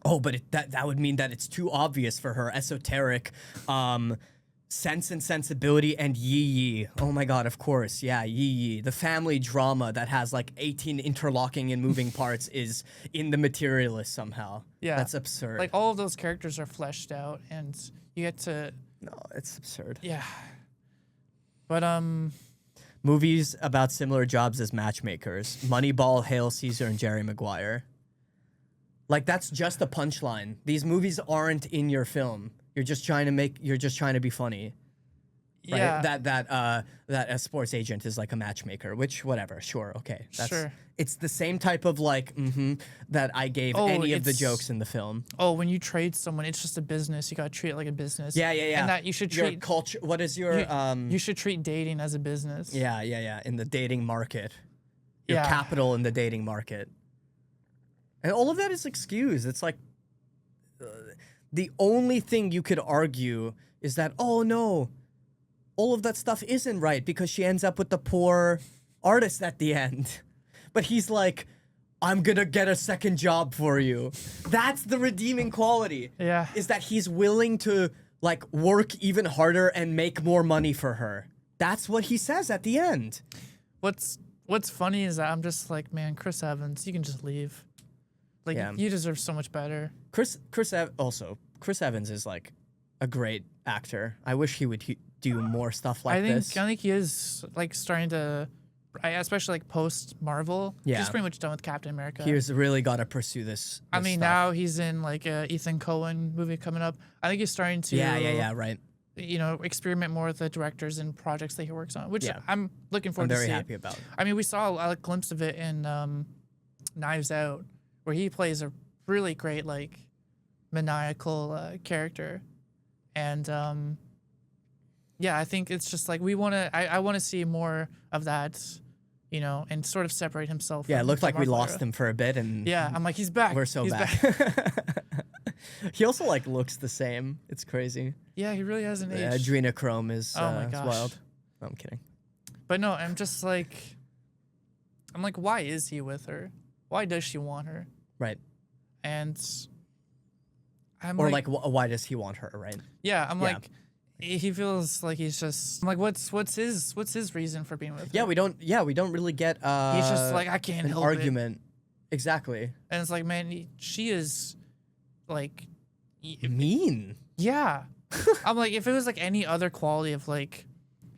Oh, but that would mean that it's too obvious for her esoteric Sense and Sensibility and Yi. Oh my god, of course. Yeah, Yi. The family drama that has like 18 interlocking and moving parts is in the Materialists somehow. Yeah. That's absurd. Like all of those characters are fleshed out and you get to... No, it's absurd. Yeah. But movies about similar jobs as matchmakers. Moneyball, Hail Caesar, and Jerry Maguire. Like that's just a punchline. These movies aren't in your film. You're just trying to be funny. Right? Yeah. That a sports agent is like a matchmaker, which whatever, sure, okay. Sure. It's the same type of like that I gave any of the jokes in the film. Oh, when you trade someone, it's just a business. You gotta treat it like a business. Yeah. And that you should treat your culture. What is your you should treat dating as a business. Yeah. In the dating market. Your capital in the dating market. And all of that is excused. It's like the only thing you could argue is that, oh no, all of that stuff isn't right because she ends up with the poor artist at the end. But he's like, I'm gonna get a second job for you. That's the redeeming quality. Yeah. Is that he's willing to like work even harder and make more money for her. That's what he says at the end. What's funny is that I'm just like, man, Chris Evans, you can just leave. Like, you deserve so much better. Chris Evans is like a great actor. I wish he would do more stuff like this. I think he is like starting to, especially like post Marvel. Yeah, he's pretty much done with Captain America. He's really got to pursue this. I mean, stuff. now he's in like a Ethan Coen movie coming up. I think he's starting to. Yeah, right. Experiment more with the directors and projects that he works on, which I'm looking forward to see. I'm very happy about. I mean, we saw a glimpse of it in Knives Out, where he plays a really great like maniacal character, and I think it's just like I want to see more of that, and sort of separate himself. Yeah, it looked like we lost him for a bit, and I'm like, he's back. We're so back. He also like looks the same. It's crazy. Yeah, he really hasn't aged. Adrenochrome is my gosh. wild. No, I'm kidding. But no, I'm like, why is he with her? Why does she want her? Right. And why does he want her, right? Yeah, like, he feels like he's just, I'm like, what's his reason for being with her? Yeah, we don't really get he's just like, I can't help argument. Exactly. And it's like, man, she is like mean. Yeah. I'm like, if it was like any other quality of like,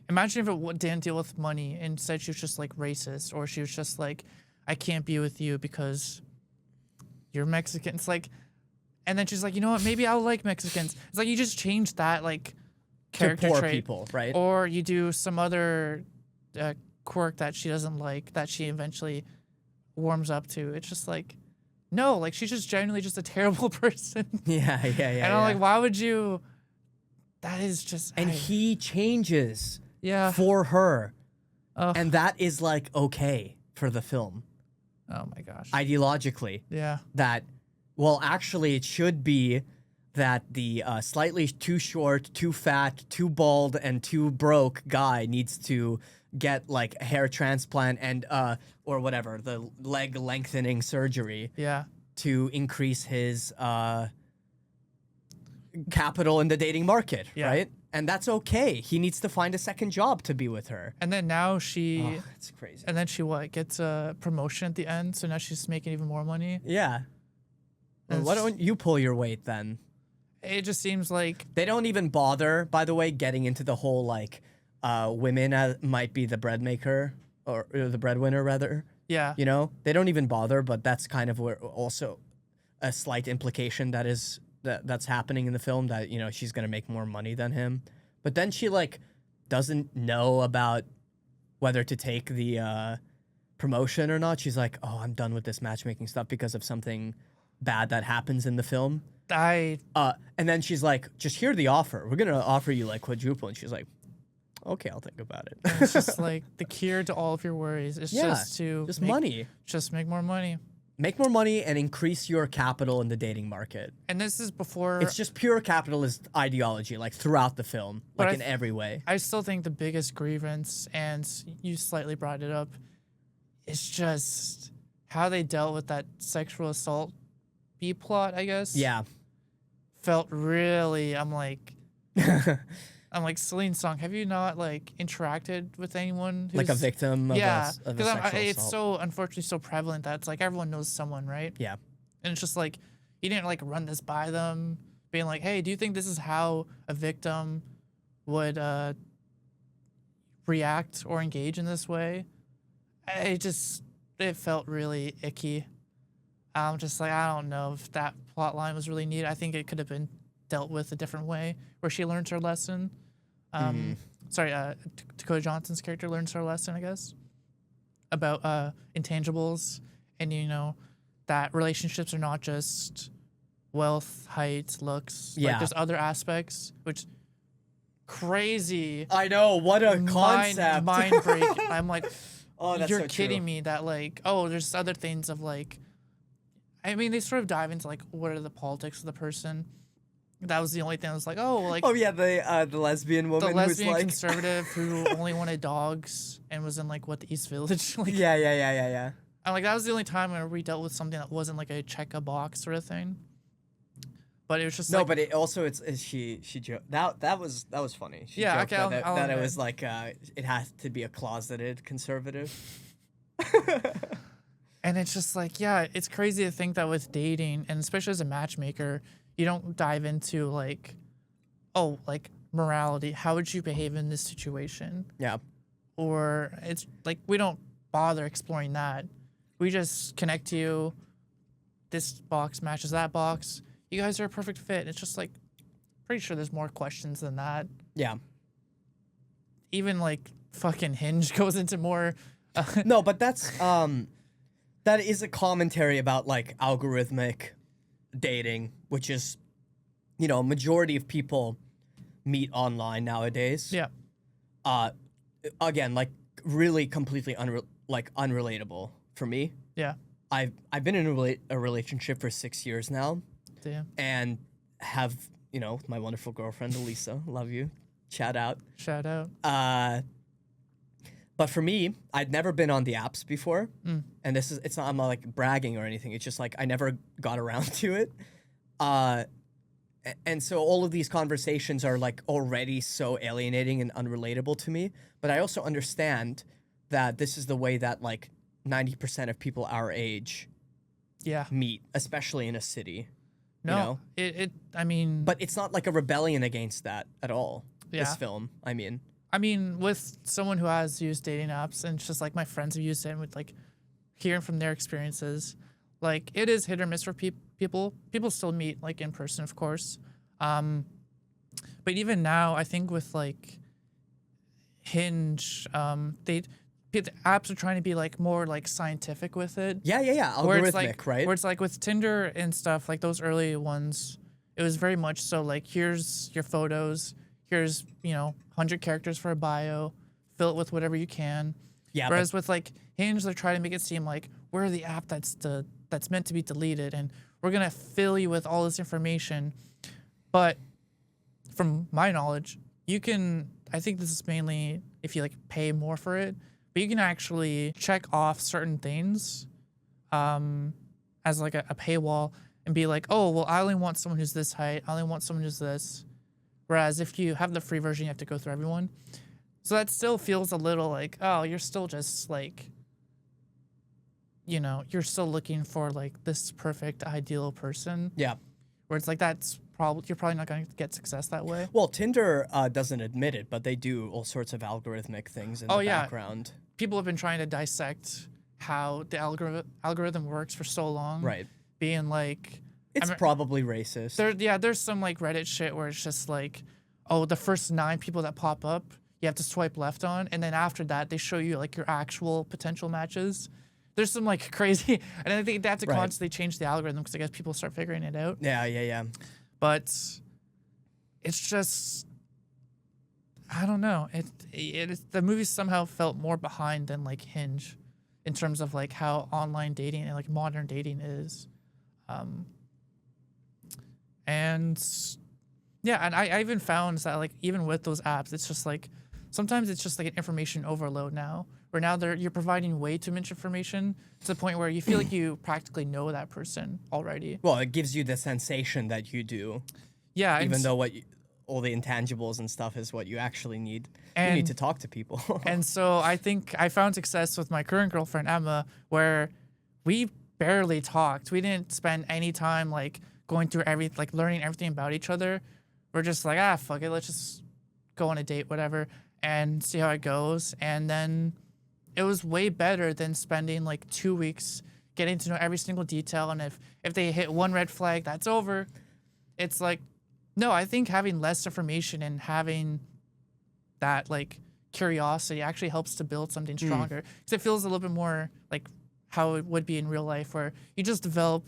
imagine if it didn't deal with money, instead she was just like racist, or she was just like, I can't be with you because you're Mexican. It's like, and then she's like, you know what? Maybe I'll like Mexicans. It's like you just change that like character to poor trait, people, right? Or you do some other quirk that she doesn't like that she eventually warms up to. It's just like, no, like she's just genuinely just a terrible person. Yeah. And I'm like, why would you? That is just. And he changes. Yeah. For her, and that is like okay for the film. Oh my gosh. Ideologically. Yeah. That, well, actually, it should be that the slightly too short, too fat, too bald, and too broke guy needs to get like a hair transplant and or whatever, the leg lengthening surgery. Yeah. To increase his capital in the dating market, right? And that's okay. He needs to find a second job to be with her. And then now she... it's crazy. And then she, gets a promotion at the end, so now she's making even more money? Yeah. Well, why don't you pull your weight then? It just seems like... They don't even bother, by the way, getting into the whole, like, women might be the bread maker, or the breadwinner, rather. Yeah. You know? They don't even bother, but that's kind of where also a slight implication that's happening in the film, that, you know, she's going to make more money than him. But then she, like, doesn't know about whether to take the promotion or not. She's like, oh, I'm done with this matchmaking stuff because of something bad that happens in the film. And then she's like, just hear the offer. We're going to offer you, like, quadruple. And she's like, okay, I'll think about it. It's just like the cure to all of your worries. It's just money. Just make more money. Make more money and increase your capital in the dating market. And this is before... It's just pure capitalist ideology, like, throughout the film, like, in every way. I still think the biggest grievance, and you slightly brought it up, is just how they dealt with that sexual assault B-plot, I guess. Yeah. Felt really... I'm like, Celine Song, have you not, like, interacted with anyone who's... Like a victim of a sexual assault? It's so, unfortunately, so prevalent that it's like everyone knows someone, right? Yeah. And it's just like, you didn't, like, run this by them, being like, hey, do you think this is how a victim would react or engage in this way? It felt really icky. I'm just like, I don't know if that plot line was really needed. I think it could have been dealt with a different way, where she learns her lesson. Dakota Johnson's character learns her lesson, I guess, about intangibles, and, you know, that relationships are not just wealth, height, looks. Yeah. Like, there's other aspects, which crazy. I know, what a concept. Mind breaking. I'm like, oh, that's you're so kidding true. me that, like, oh, there's other things of, like, I mean, they sort of dive into, like, what are the politics of the person. That was the only thing I was like, oh, like... Oh, yeah, the lesbian woman the lesbian who's like... conservative who only wanted dogs and was in, like, the East Village? Like, yeah. I'm like, that was the only time where we dealt with something that wasn't, like, a check-a-box sort of thing. But it was just but it also, she joked... That was funny. She joked that it was, like, it has to be a closeted conservative. And it's just like, yeah, it's crazy to think that with dating, and especially as a matchmaker... You don't dive into, like, oh, like, morality. How would you behave in this situation? Yeah. Or it's, like, we don't bother exploring that. We just connect to you. This box matches that box. You guys are a perfect fit. It's just, like, pretty sure there's more questions than that. Yeah. Even, like, fucking Hinge goes into more... No, but that's, that is a commentary about, like, algorithmic... dating, which is, you know, a majority of people meet online nowadays. Yeah. Again, like, really completely unrelatable for me. Yeah. I've been in a relationship for 6 years now. Damn. And have, you know, my wonderful girlfriend Elisa, love you, shout out. But for me, I'd never been on the apps before. And it's not, I'm not, like, bragging or anything. It's just, like, I never got around to it. And so all of these conversations are, like, already so alienating and unrelatable to me. But I also understand that this is the way that, like, 90% of people our age meet, especially in a city. No, you know? I mean... But it's not, like, a rebellion against that at all, this film, I mean... with someone who has used dating apps, and it's just like my friends have used it, and with, like, hearing from their experiences, like, it is hit or miss for people. People still meet, like, in person, of course. But even now, I think with, like, Hinge, the apps are trying to be, like, more, like, scientific with it. Yeah. Algorithmic, right? Where it's like with Tinder and stuff, like those early ones, it was very much so, like, here's your photos. Here's, 100 characters for a bio. Fill it with whatever you can. Yeah. Whereas with, like, Hinge, they're trying to make it seem like we're the app that's meant to be deleted, and we're gonna fill you with all this information. But from my knowledge, you can, I think this is mainly if you like pay more for it, but you can actually check off certain things as like a paywall and be like, oh, well, I only want someone who's this height. I only want someone who's this. Whereas if you have the free version, you have to go through everyone. So that still feels a little like, oh, you're still just like, you know, you're still looking for like this perfect ideal person. Yeah. Where it's like, you're probably not going to get success that way. Well, Tinder doesn't admit it, but they do all sorts of algorithmic things in the background. People have been trying to dissect how the algorithm works for so long. Right. Being like, it's probably racist. There's some like Reddit shit where it's just like, oh, the first 9 people that pop up, you have to swipe left on, and then after that, they show you like your actual potential matches. There's some like crazy, and I think they have to constantly change the algorithm because I guess people start figuring it out. Yeah. But it's just, I don't know. The movie somehow felt more behind than like Hinge, in terms of like how online dating and like modern dating is. And I even found that like even with those apps, it's just like sometimes it's just like an information overload now, where now you're providing way too much information to the point where you feel like you practically know that person already. Well, it gives you the sensation that you do. Yeah. Even though all the intangibles and stuff is what you actually need. You need to talk to people. And so I think I found success with my current girlfriend, Emma, where we barely talked. We didn't spend any time like going through learning everything about each other. We're just like, fuck it, let's just go on a date, whatever, and see how it goes. And then it was way better than spending like 2 weeks getting to know every single detail. And if they hit one red flag, that's over. It's like, no, I think having less information and having that like curiosity actually helps to build something stronger. Because it feels a little bit more like how it would be in real life, where you just develop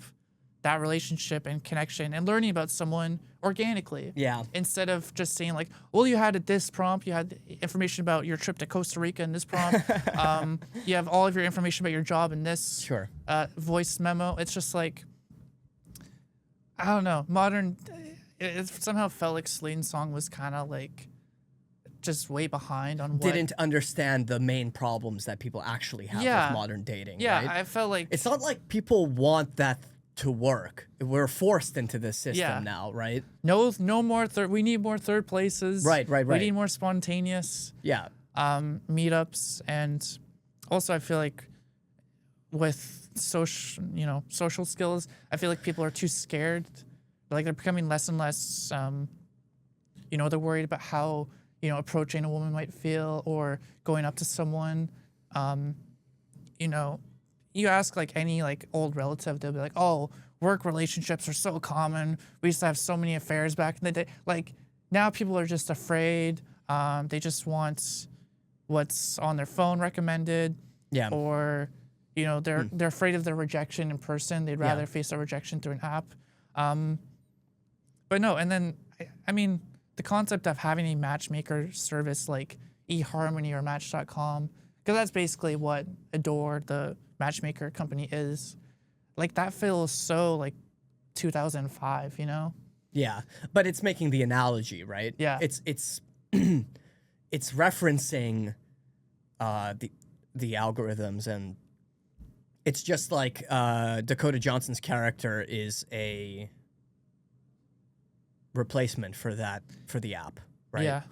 that relationship and connection and learning about someone organically. Yeah. Instead of just saying like, well, you had this prompt, you had information about your trip to Costa Rica in this prompt. You have all of your information about your job in this voice memo. It's just like, I don't know, modern. It somehow felt like Celine Song was kind of like just way behind on what... Didn't understand the main problems that people actually have with modern dating. Yeah, right? I felt like... It's not like people want that to work. We're forced into this system now, right? No more we need more third places. Right. We need more spontaneous meetups. And also I feel like with social skills, I feel like people are too scared. Like they're becoming less and less, they're worried about how, approaching a woman might feel or going up to someone. You ask like any like old relative, they'll be like, oh, work relationships are so common. We used to have so many affairs back in the day. Like now people are just afraid. They just want what's on their phone recommended. Yeah. Or, they're afraid of their rejection in person. They'd rather face a rejection through an app. But no, and then, I mean, the concept of having a matchmaker service like eHarmony or Match.com, because that's basically what Adore, the matchmaker company, is. Like, that feels so, like, 2005, Yeah, but it's making the analogy, right? Yeah. It's it's referencing the algorithms, and it's just like Dakota Johnson's character is a replacement for the app, right?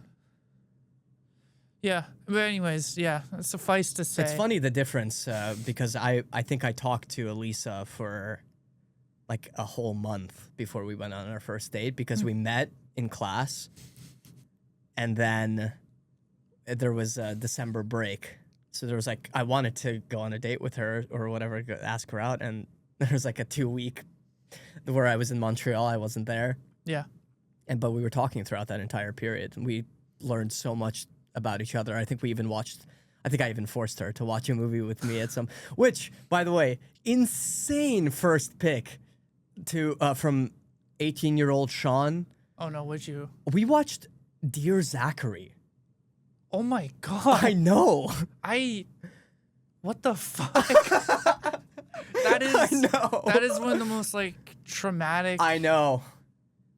Yeah, but anyways, suffice to say, it's funny the difference because I think I talked to Elisa for like a whole month before we went on our first date, because we met in class and then there was a December break, so there was like, I wanted to go on a date with her or whatever, ask her out, and there was like a 2-week where I was in Montreal, I wasn't there. Yeah. But we were talking throughout that entire period, and we learned so much about each other. I think I even forced her to watch a movie with me which, by the way, insane first pick from 18-year-old Shawn. Oh no, would you? We watched Dear Zachary. Oh my God. I know. What the fuck? That is one of the most like traumatic. I know.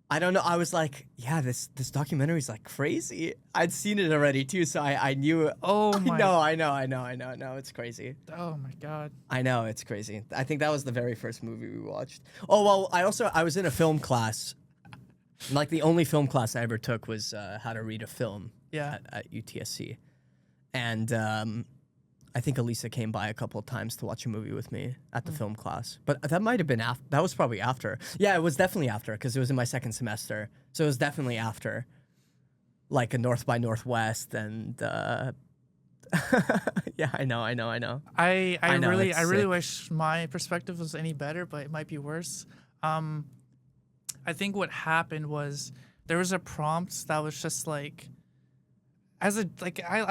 I don't know. I was like, yeah, this documentary is like crazy. I'd seen it already too, so I knew. Oh my! I know. It's crazy. Oh my god! I know it's crazy. I think that was the very first movie we watched. Oh well, I was in a film class. Like the only film class I ever took was how to read a film. Yeah. At UTSC, and I think Elisa came by a couple of times to watch a movie with me at the film class. But that might have been after. That was probably after. Yeah, it was definitely after because it was in my second semester. So it was definitely after. Like a North by Northwest and yeah, I know. I really sick. wish my perspective was any better, but it might be worse. I think what happened was there was a prompt that was just like, I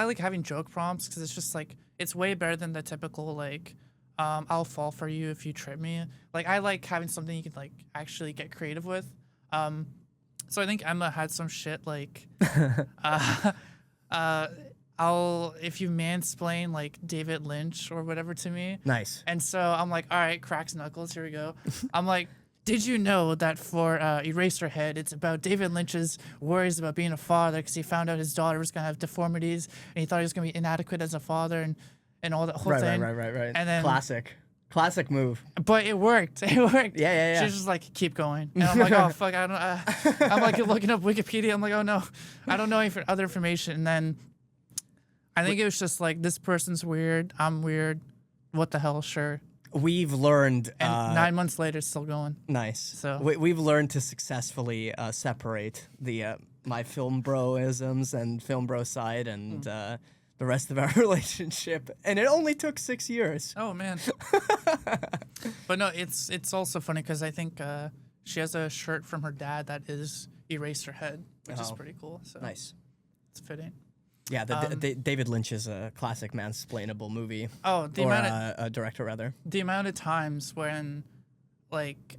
like having joke prompts because it's just like, it's way better than the typical like, I'll fall for you if you trip me. Like I like having something you can like actually get creative with. So I think Emma had some shit like, if you mansplain like David Lynch or whatever to me. Nice. And so I'm like, all right, cracks knuckles, here we go. I'm like, did you know that for Eraserhead, it's about David Lynch's worries about being a father because he found out his daughter was going to have deformities and he thought he was going to be inadequate as a father and all that whole thing. Right. And then Classic move. But it worked. It worked. Yeah. She's just like, keep going. And I'm like, oh, fuck. I don't. I'm like looking up Wikipedia. I'm like, oh, no. I don't know any other information. And then I think it was just like, this person's weird. I'm weird. What the hell? Sure. We've learned... And 9 months later, it's still going. Nice. So we've learned to successfully separate the my film bro-isms and film bro side and the rest of our relationship. And it only took 6 years. Oh, man. But no, it's also funny because I think she has a shirt from her dad that is Eraserhead, which is pretty cool. So nice. It's fitting. Yeah, David Lynch is a classic mansplainable movie. Oh, a director, rather. The amount of times when, like,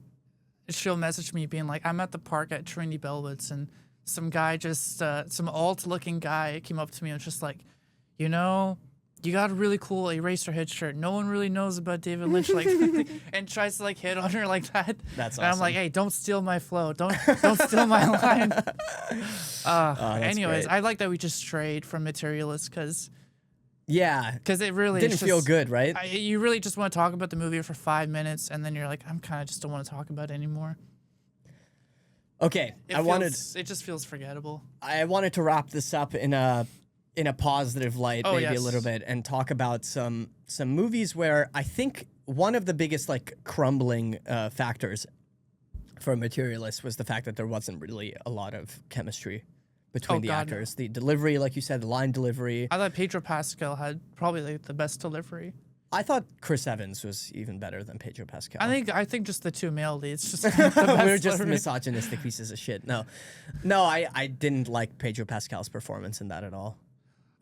she'll message me being like, I'm at the park at Trinity Bellwoods, and some guy just, some alt-looking guy came up to me and was just like, you know, you got a really cool Eraserhead shirt. No one really knows about David Lynch, like, and tries to like hit on her like that. That's awesome. And I'm like, hey, don't steal my flow. Don't steal my line. Anyways, great. I like that we just strayed from Materialists because it really didn't feel good, right? You really just want to talk about the movie for 5 minutes, and then you're like, I'm kind of just don't want to talk about it anymore. Okay, it just feels forgettable. I wanted to wrap this up in a positive light, maybe a little bit, and talk about some movies where I think one of the biggest like crumbling factors for Materialists was the fact that there wasn't really a lot of chemistry between the actors. The delivery, like you said, the line delivery. I thought Pedro Pascal had probably like the best delivery. I thought Chris Evans was even better than Pedro Pascal. I think just the two male leads just the best we're just delivery. misogynistic pieces of shit. No, I didn't like Pedro Pascal's performance in that at all.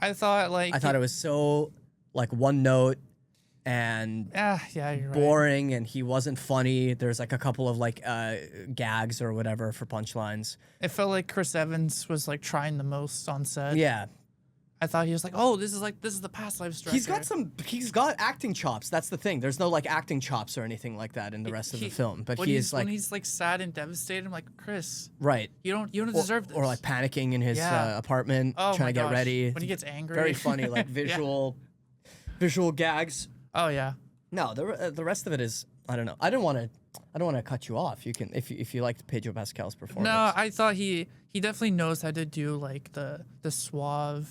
I thought it was so like one note and you're boring, and he wasn't funny. There's like a couple of like gags or whatever for punchlines. It felt like Chris Evans was like trying the most on set. Yeah. I thought he was like, oh, this is the past life director. He's got acting chops. That's the thing. There's no like acting chops or anything like that in the rest of the film. But when he's like sad and devastated, I'm like, Chris, right? You don't deserve this. Or like panicking in his apartment, trying to get ready. When he gets angry, very funny, like visual gags. Oh yeah. No, the rest of it is, I don't know. I don't want to cut you off. You can if you liked Pedro Pascal's performance. No, I thought he definitely knows how to do like the suave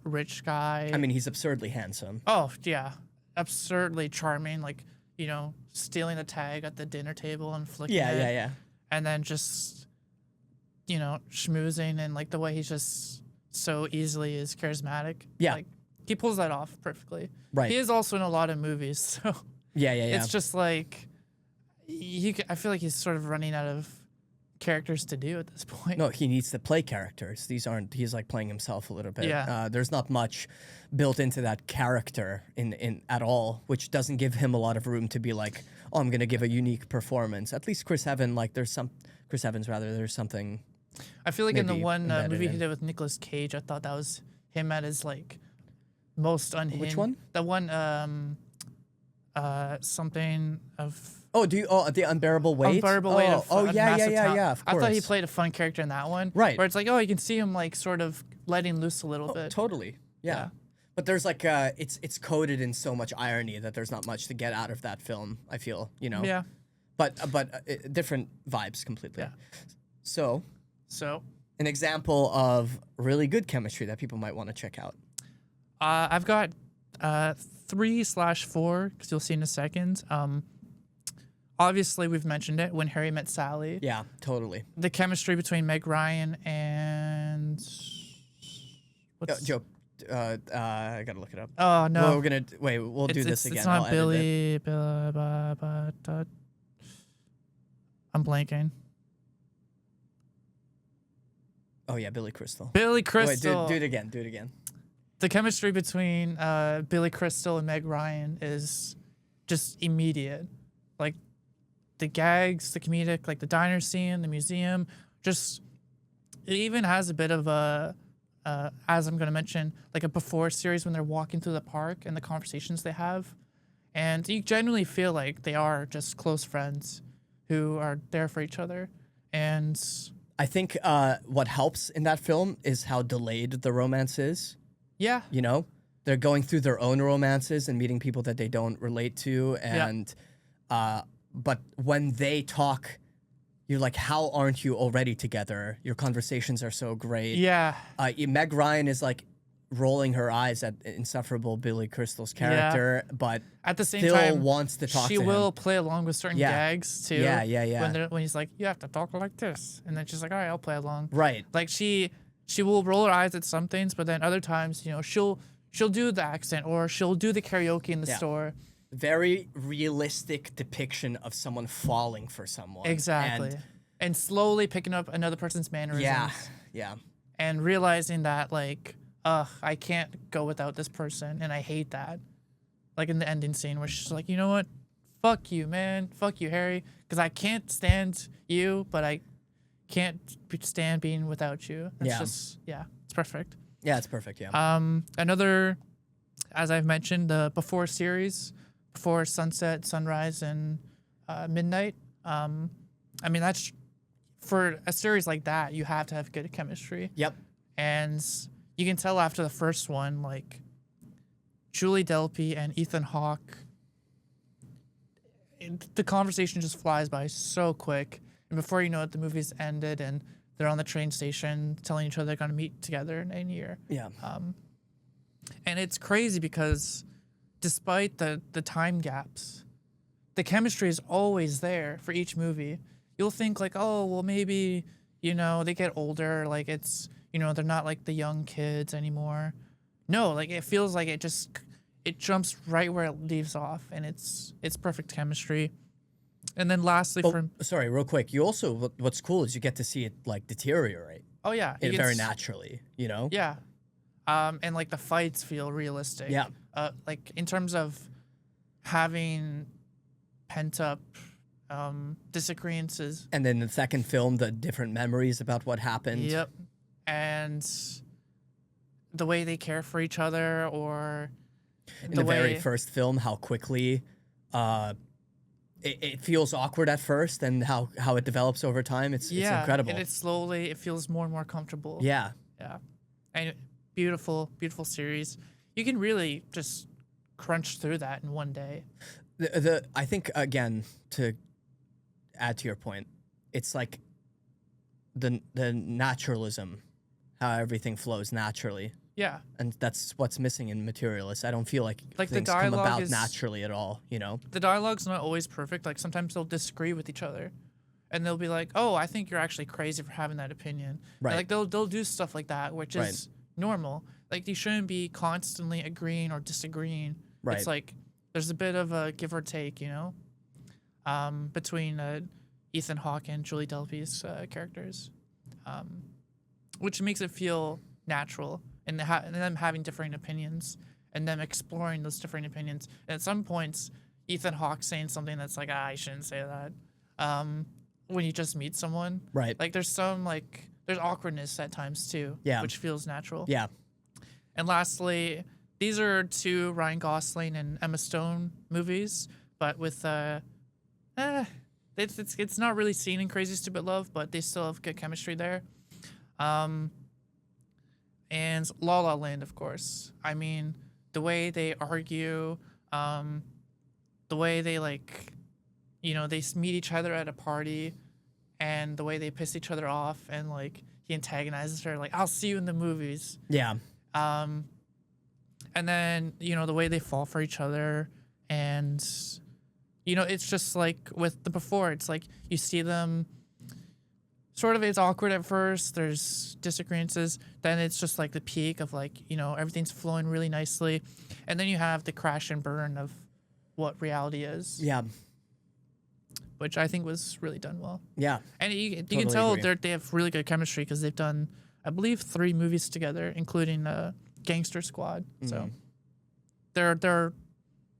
rich guy. I mean, he's absurdly handsome. Oh yeah, absurdly charming. Like, you know, stealing the tag at the dinner table and flicking it. Yeah. And then just, you know, schmoozing, and like the way he's just so easily is charismatic. Yeah. Like, he pulls that off perfectly. Right. He is also in a lot of movies, so yeah. It's just like I feel like he's sort of running out of characters to do at this point. No, he needs to play characters. He's like playing himself a little bit. Yeah. There's not much built into that character in at all, which doesn't give him a lot of room to be like, oh, I'm gonna give a unique performance. At least Chris Evans, there's something. I feel like in the one movie he did with Nicolas Cage, I thought that was him at his like most unhinged. Which one? The one something of Oh, the Unbearable Weight? Unbearable Weight of yeah, Massive Talent. of course. I thought he played a fun character in that one. Right. Where it's like, oh, you can see him like sort of letting loose a little bit. Totally. Yeah. But there's like it's coated in so much irony that there's not much to get out of that film, I feel, you know. Yeah. But different vibes completely. Yeah. So an example of really good chemistry that people might want to check out. I've got 3/4 because you'll see in a second. Obviously, we've mentioned it, When Harry Met Sally. Yeah, totally. The chemistry between Meg Ryan and Joe, I gotta look it up. Oh no, we're gonna wait. We'll do this again. It's not Billy. I'm blanking. Oh yeah, Billy Crystal. Billy Crystal. Wait, do it again. Do it again. The chemistry between Billy Crystal and Meg Ryan is just immediate. Like the gags, the comedic, like the diner scene, the museum, just it even has a bit of a, as I'm going to mention, like a before series when they're walking through the park and the conversations they have. And you genuinely feel like they are just close friends who are there for each other. And I think what helps in that film is how delayed the romance is. Yeah. You know, they're going through their own romances and meeting people that they don't relate to. And, but when they talk, you're like, how aren't you already together? Your conversations are so great. Yeah. Meg Ryan is like rolling her eyes at insufferable Billy Crystal's character, but at the same still time, wants to talk to him. She will play along with certain gags too. Yeah. When he's like, you have to talk like this. And then she's like, all right, I'll play along. Right. Like she will roll her eyes at some things, but then other times, you know, she'll do the accent or she'll do the karaoke in the store. Very realistic depiction of someone falling for someone. Exactly. And slowly picking up another person's mannerisms. Yeah. And realizing that, like, I can't go without this person, and I hate that. Like in the ending scene where she's like, you know what? Fuck you, man. Fuck you, Harry. Because I can't stand you, but I can't stand being without you. It's just, it's perfect. Yeah, it's perfect, yeah. Another, as I've mentioned, the Before series, Before Sunset, Sunrise, and Midnight. I mean, that's, for a series like that, you have to have good chemistry. Yep. And you can tell after the first one, like, Julie Delpy and Ethan Hawke, the conversation just flies by so quick. And before you know it, the movie's ended and they're on the train station telling each other they're going to meet together in a year. Yeah. And it's crazy because despite the time gaps, the chemistry is always there for each movie. You'll think like, oh, well, maybe, you know, they get older. Like it's, you know, they're not like the young kids anymore. No, like it feels like it jumps right where it leaves off, and it's perfect chemistry. And then lastly, sorry, real quick, you also, what's cool is you get to see it like deteriorate. Oh yeah, very naturally, you know. Yeah, and like the fights feel realistic. Yeah, like in terms of having pent up disagreements. And then the second film, the different memories about what happened. Yep, and the way they care for each other, or in the very first film, how quickly it feels awkward at first, and how it develops over time. It's incredible. And it feels more and more comfortable. Yeah. And beautiful series. You can really just crunch through that in one day. I think, again, to add to your point, it's like the naturalism, how everything flows naturally. Yeah. And that's what's missing in Materialists. I don't feel like things the dialogue come about naturally at all, you know? The dialogue's not always perfect. Like, sometimes they'll disagree with each other. And they'll be like, oh, I think you're actually crazy for having that opinion. Right. And like, they'll do stuff like that, which is normal. Like, you shouldn't be constantly agreeing or disagreeing. Right. It's like, there's a bit of a give or take, you know? Between Ethan Hawke and Julie Delpy's characters. Which makes it feel natural. And them having differing opinions, and them exploring those differing opinions. And at some points, Ethan Hawke saying something that's like, I shouldn't say that. When you just meet someone, right? Like there's awkwardness at times too, which feels natural. Yeah. And lastly, these are two Ryan Gosling and Emma Stone movies, but with it's not really seen in Crazy Stupid Love, but they still have good chemistry there. And La La Land, of course. I mean, the way they argue, the way they like, they meet each other at a party, and the way they piss each other off, and like he antagonizes her, like, I'll see you in the movies. Yeah. And then, the way they fall for each other, and, it's just like with the Before, it's like you see them sort of, it's awkward at first, there's disagreements, then it's just like the peak of like, everything's flowing really nicely, and then you have the crash and burn of what reality is. Yeah. Which I think was really done well. Yeah. And you Totally can tell agree. they have really good chemistry because they've done, I believe, 3 movies together, including Gangster Squad. So they're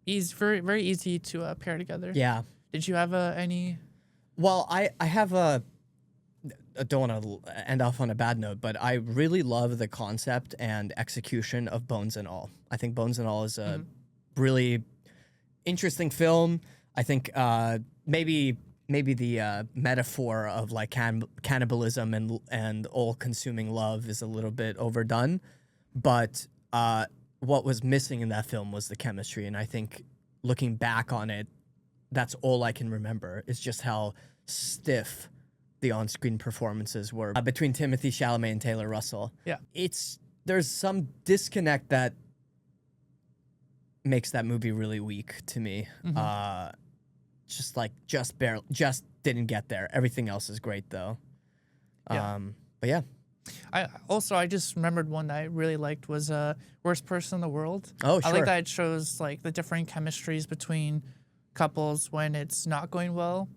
easy, very, very easy to pair together. Yeah. Did you have any? Well, I have I don't want to end off on a bad note, but I really love the concept and execution of Bones and All. I think Bones and All is a really interesting film. I think maybe the metaphor of like cannibalism and all-consuming love is a little bit overdone, but what was missing in that film was the chemistry, and I think looking back on it, that's all I can remember is just how stiff the on-screen performances were between Timothée Chalamet and Taylor Russell. Yeah, there's some disconnect that makes that movie really weak to me. Just didn't get there. Everything else is great though. Yeah. But yeah. I just remembered one that I really liked was Worst Person in the World. Oh, sure. I like that it shows like the different chemistries between couples when it's not going well.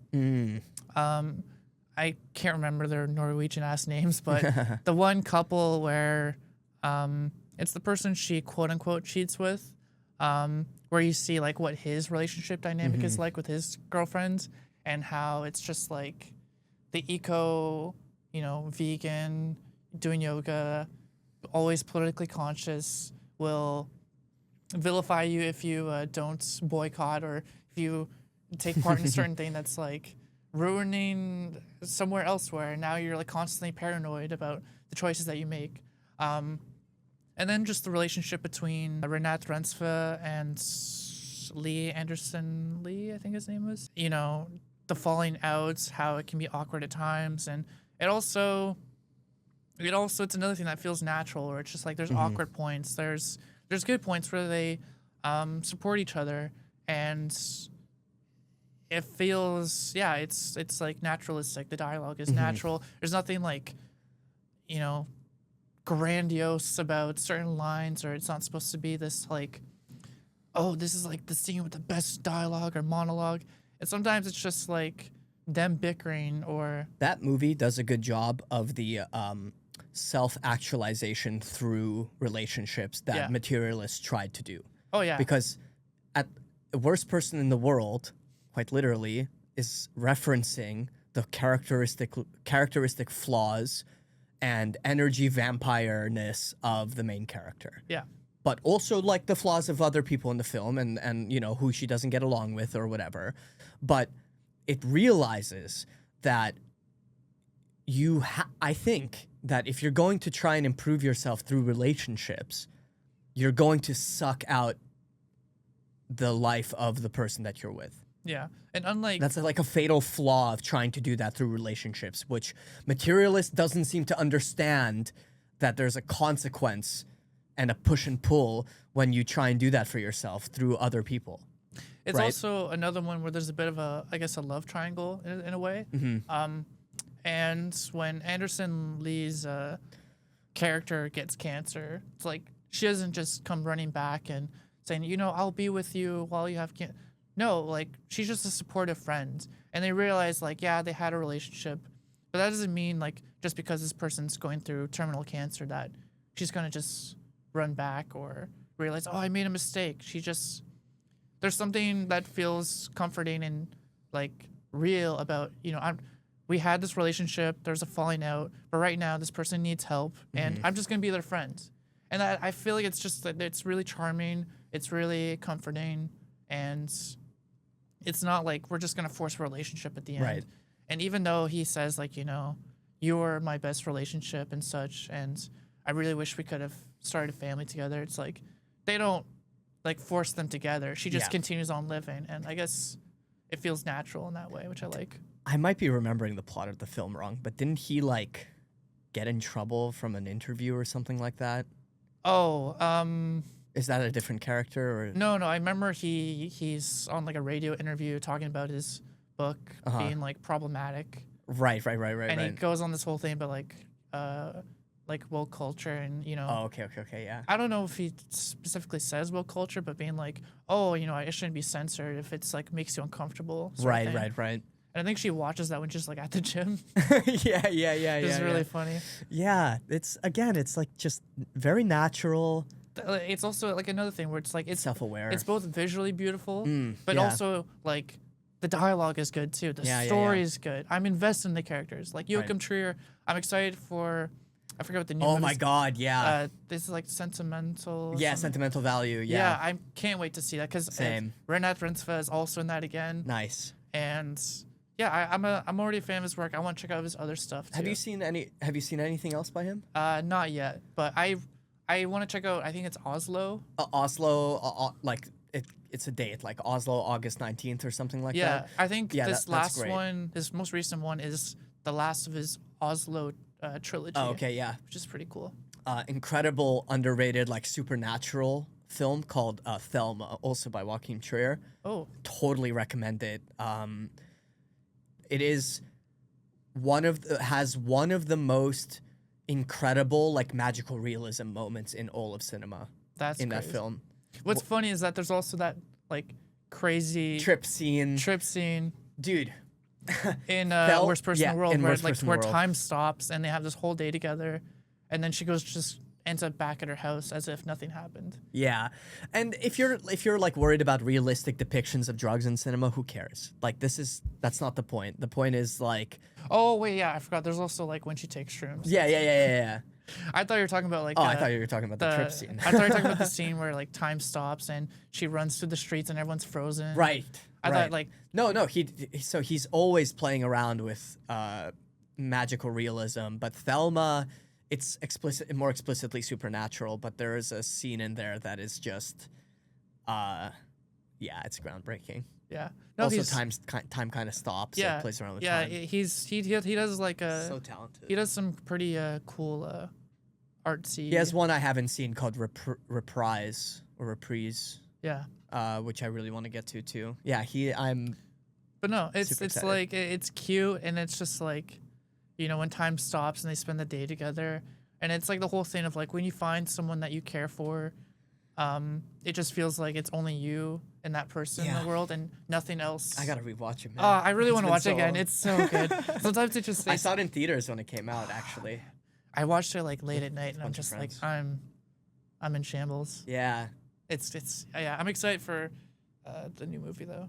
I can't remember their Norwegian ass names, but the one couple where it's the person she quote unquote cheats with, where you see like what his relationship dynamic is like with his girlfriend, and how it's just like the eco, vegan, doing yoga, always politically conscious, will vilify you if you don't boycott, or if you take part in a certain thing that's like ruining somewhere elsewhere. Now you're like constantly paranoid about the choices that you make. And then just the relationship between Renat Rensve and Lee Anderson Lee, I think his name was. The falling out, how it can be awkward at times, and it also it's another thing that feels natural, where it's just like there's awkward points, there's good points where they support each other, and it feels it's like naturalistic. The dialogue is natural. There's nothing like grandiose about certain lines, or it's not supposed to be this like, oh, this is like the scene with the best dialogue or monologue. And sometimes it's just like them bickering. Or that movie does a good job of the self-actualization through relationships that Materialists tried to do. Oh yeah, because at the Worst Person in the World, quite literally, is referencing the characteristic flaws and energy vampire-ness of the main character. Yeah. But also like the flaws of other people in the film, and who she doesn't get along with or whatever. But it realizes that I think that if you're going to try and improve yourself through relationships, you're going to suck out the life of the person that you're with. Yeah, and unlike... That's like a fatal flaw of trying to do that through relationships, which Materialist doesn't seem to understand, that there's a consequence and a push and pull when you try and do that for yourself through other people. It's right? also another one where there's a bit of a love triangle in a way. And when Anderson Lee's character gets cancer, it's like she doesn't just come running back and saying, I'll be with you while you have cancer. No, like, she's just a supportive friend. And they realize, like, yeah, they had a relationship, but that doesn't mean, like, just because this person's going through terminal cancer that she's going to just run back or realize, oh, I made a mistake. There's something that feels comforting and, like, real about, we had this relationship, there's a falling out, but right now this person needs help, and I'm just going to be their friend. And I feel like it's just that it's really charming, it's really comforting, and it's not like we're just gonna force a relationship at the end. Right. And even though he says like, you know, you're my best relationship and such, and I really wish we could have started a family together. It's like they don't like force them together. She just continues on living, and I guess it feels natural in that way, which I like. I might be remembering the plot of the film wrong, but didn't he like get in trouble from an interview or something like that? Oh, is that a different character or no? I remember he's on like a radio interview talking about his book being like problematic. Right. And he goes on this whole thing about like woke culture and, you know. Oh, okay, yeah. I don't know if he specifically says woke culture, but being like, oh, you know, it shouldn't be censored if it's like makes you uncomfortable. Right. And I think she watches that when she's like at the gym. yeah. It's really funny. Yeah, it's like just very natural. It's also like another thing where it's like it's self-aware. It's both visually beautiful, but also like the dialogue is good too. The story is good. I'm invested in the characters. Like Joachim Trier, I'm excited for. I forget what the name. Oh my god, yeah. This is like Sentimental. Yeah, Sentimental Value. Yeah. I can't wait to see that because Same. Renat Rensva is also in that again. Nice. And yeah, I'm already a fan of his work. I want to check out his other stuff too. Have you seen anything else by him? Not yet, but I want to check out. I think it's Oslo. Oslo, like it's a date, like Oslo, August 19th or something like that. Yeah, I think this last great. one, his most recent one, is the last of his Oslo trilogy. Oh, okay, yeah. Which is pretty cool. Incredible, underrated, like supernatural film called Thelma, also by Joachim Trier. Oh. Totally recommend it. It is has one of the most incredible, like magical realism moments in all of cinema. That's in crazy. That film. What's funny is that there's also that like crazy trip scene, dude. In Worst Person in the World, where time stops and they have this whole day together, and then she just ends up back at her house as if nothing happened. Yeah, and if you're like worried about realistic depictions of drugs in cinema, who cares? Like that's not the point. The point is like. Oh wait, yeah, I forgot. There's also like when she takes shrooms. Yeah. I thought you were talking about like. I thought you were talking about the trip scene. I thought you were talking about the scene where like time stops and she runs through the streets and everyone's frozen. Right. I thought like. No. He's always playing around with magical realism, but Thelma, it's more explicitly supernatural. But there is a scene in there that is just, it's groundbreaking. Yeah. No, also, time kind of stops. Yeah, plays around with time. Yeah, he does like so talented. He does some pretty cool artsy. He has one I haven't seen called Reprise. Yeah. Which I really want to get to too. Yeah, But no, it's like it's cute and it's just like, you know, when time stops and they spend the day together, and it's like the whole thing of like when you find someone that you care for, it just feels like it's only you and that person in the world and nothing else. I gotta rewatch it, man. I really want to watch it again. It's so good. Sometimes it just. I saw it in theaters when it came out. Actually, I watched it like late at night, and I'm just like, I'm in shambles. Yeah. It's I'm excited for the new movie though.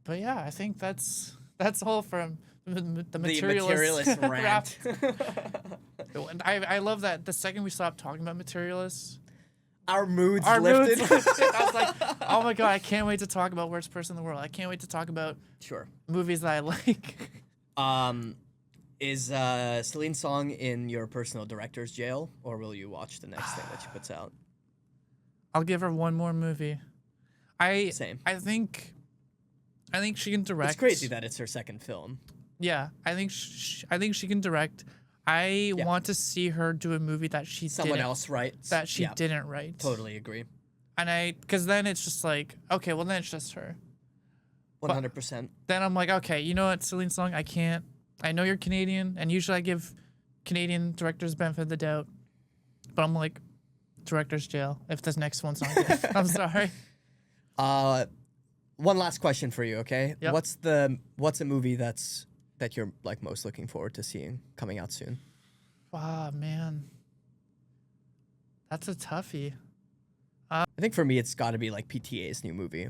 But yeah, I think that's all from the Materialists rant. I love that the second we stopped talking about Materialists, our moods lifted. I was like, oh my god, I can't wait to talk about Worst Person in the World. I can't wait to talk about movies that I like. Is Celine's song in your personal director's jail, or will you watch the next thing that she puts out? I'll give her one more movie. Same. I think she can direct. It's crazy that it's her second film. Yeah, I think she can direct. I want to see her do a movie that someone else writes. That she didn't write. Totally agree. And because then it's just like, okay, well then it's just her. 100%. Then I'm like, okay, you know what, Celine Song, I know you're Canadian, and usually I give Canadian directors benefit of the doubt, but I'm like, director's jail if this next one's not good. I'm sorry. One last question for you, okay? Yep. What's a movie that you're like most looking forward to seeing coming out soon? Wow, man. That's a toughie. I think for me it's got to be like PTA's new movie.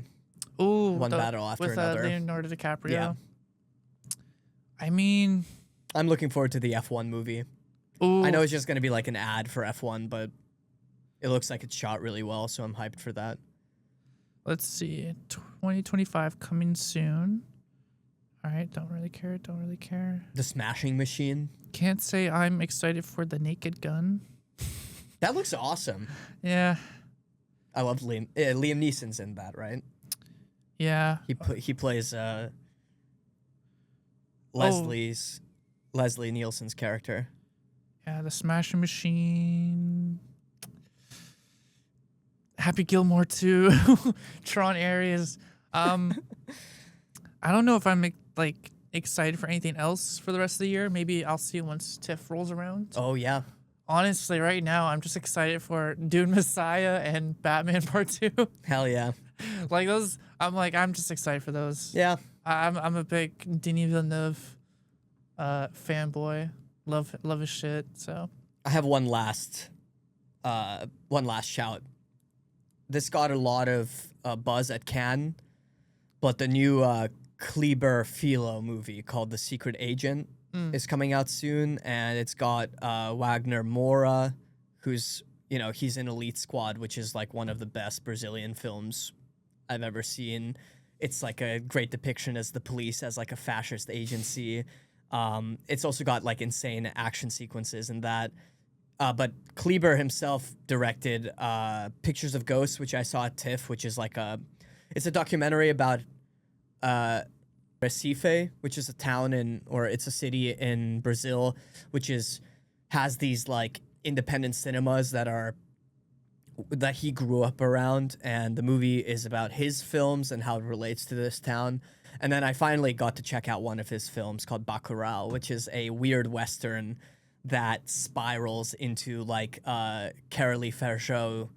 Ooh, One Battle After Another. With Leonardo DiCaprio. Yeah. I mean, I'm looking forward to the F1 movie. Ooh. I know it's just going to be like an ad for F1, but it looks like it's shot really well, so I'm hyped for that. Let's see. 2025 coming soon. All right. Don't really care. The Smashing Machine. Can't say I'm excited for The Naked Gun. That looks awesome. Yeah. I love Liam Neeson's in that, right? Yeah. He plays Leslie Nielsen's character. Yeah, The Smashing Machine. Happy Gilmore 2. Tron Ares. I don't know if I'm excited for anything else for the rest of the year. Maybe I'll see once TIFF rolls around. Oh yeah. Honestly, right now I'm just excited for Dune Messiah and Batman Part 2. Hell yeah. Like those, I'm just excited for those. Yeah. I'm a big Denis Villeneuve fanboy. Love his shit. So I have one last shout. This got a lot of buzz at Cannes, but the new Kleber Philo movie called The Secret Agent is coming out soon, and it's got Wagner Moura, who's, he's in Elite Squad, which is like one of the best Brazilian films I've ever seen. It's like a great depiction as the police as like a fascist agency. It's also got like insane action sequences in that. But Kleber himself directed Pictures of Ghosts, which I saw at TIFF, which is like it's a documentary about Recife, which is a town it's a city in Brazil, which has these like independent cinemas that he grew up around, and the movie is about his films and how it relates to this town. And then I finally got to check out one of his films called Bacurau, which is a weird Western that spirals into like Carolee Ferjot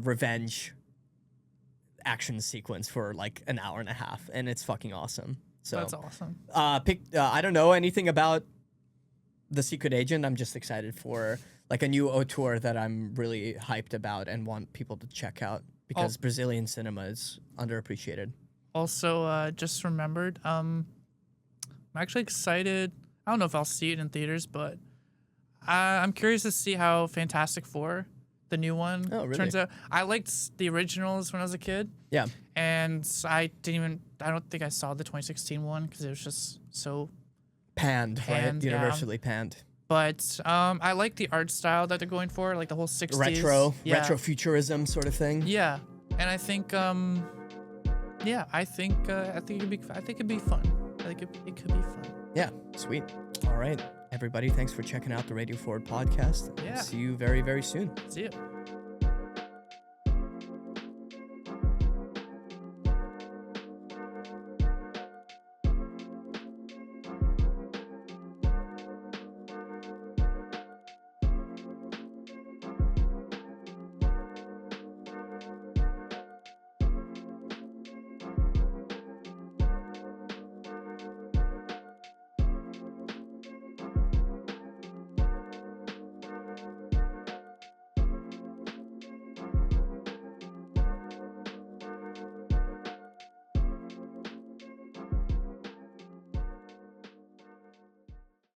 revenge action sequence for like an hour and a half, and it's fucking awesome. So that's awesome. I don't know anything about The Secret Agent. I'm just excited for like a new auteur that I'm really hyped about and want people to check out because Brazilian cinema is underappreciated. Also, just remembered, I'm actually excited. I don't know if I'll see it in theaters, but I'm curious to see how Fantastic Four, the new one, turns out. I liked the originals when I was a kid. Yeah. And I don't think I saw the 2016 one because it was just so panned, right? Universally panned. But I like the art style that they're going for, like the whole 60s. Retrofuturism sort of thing. Yeah. And I think I think it'd be fun. I think it could be fun. Yeah, sweet. All right, everybody, thanks for checking out the Radio FWD podcast. Yeah. See you very, very soon. See you.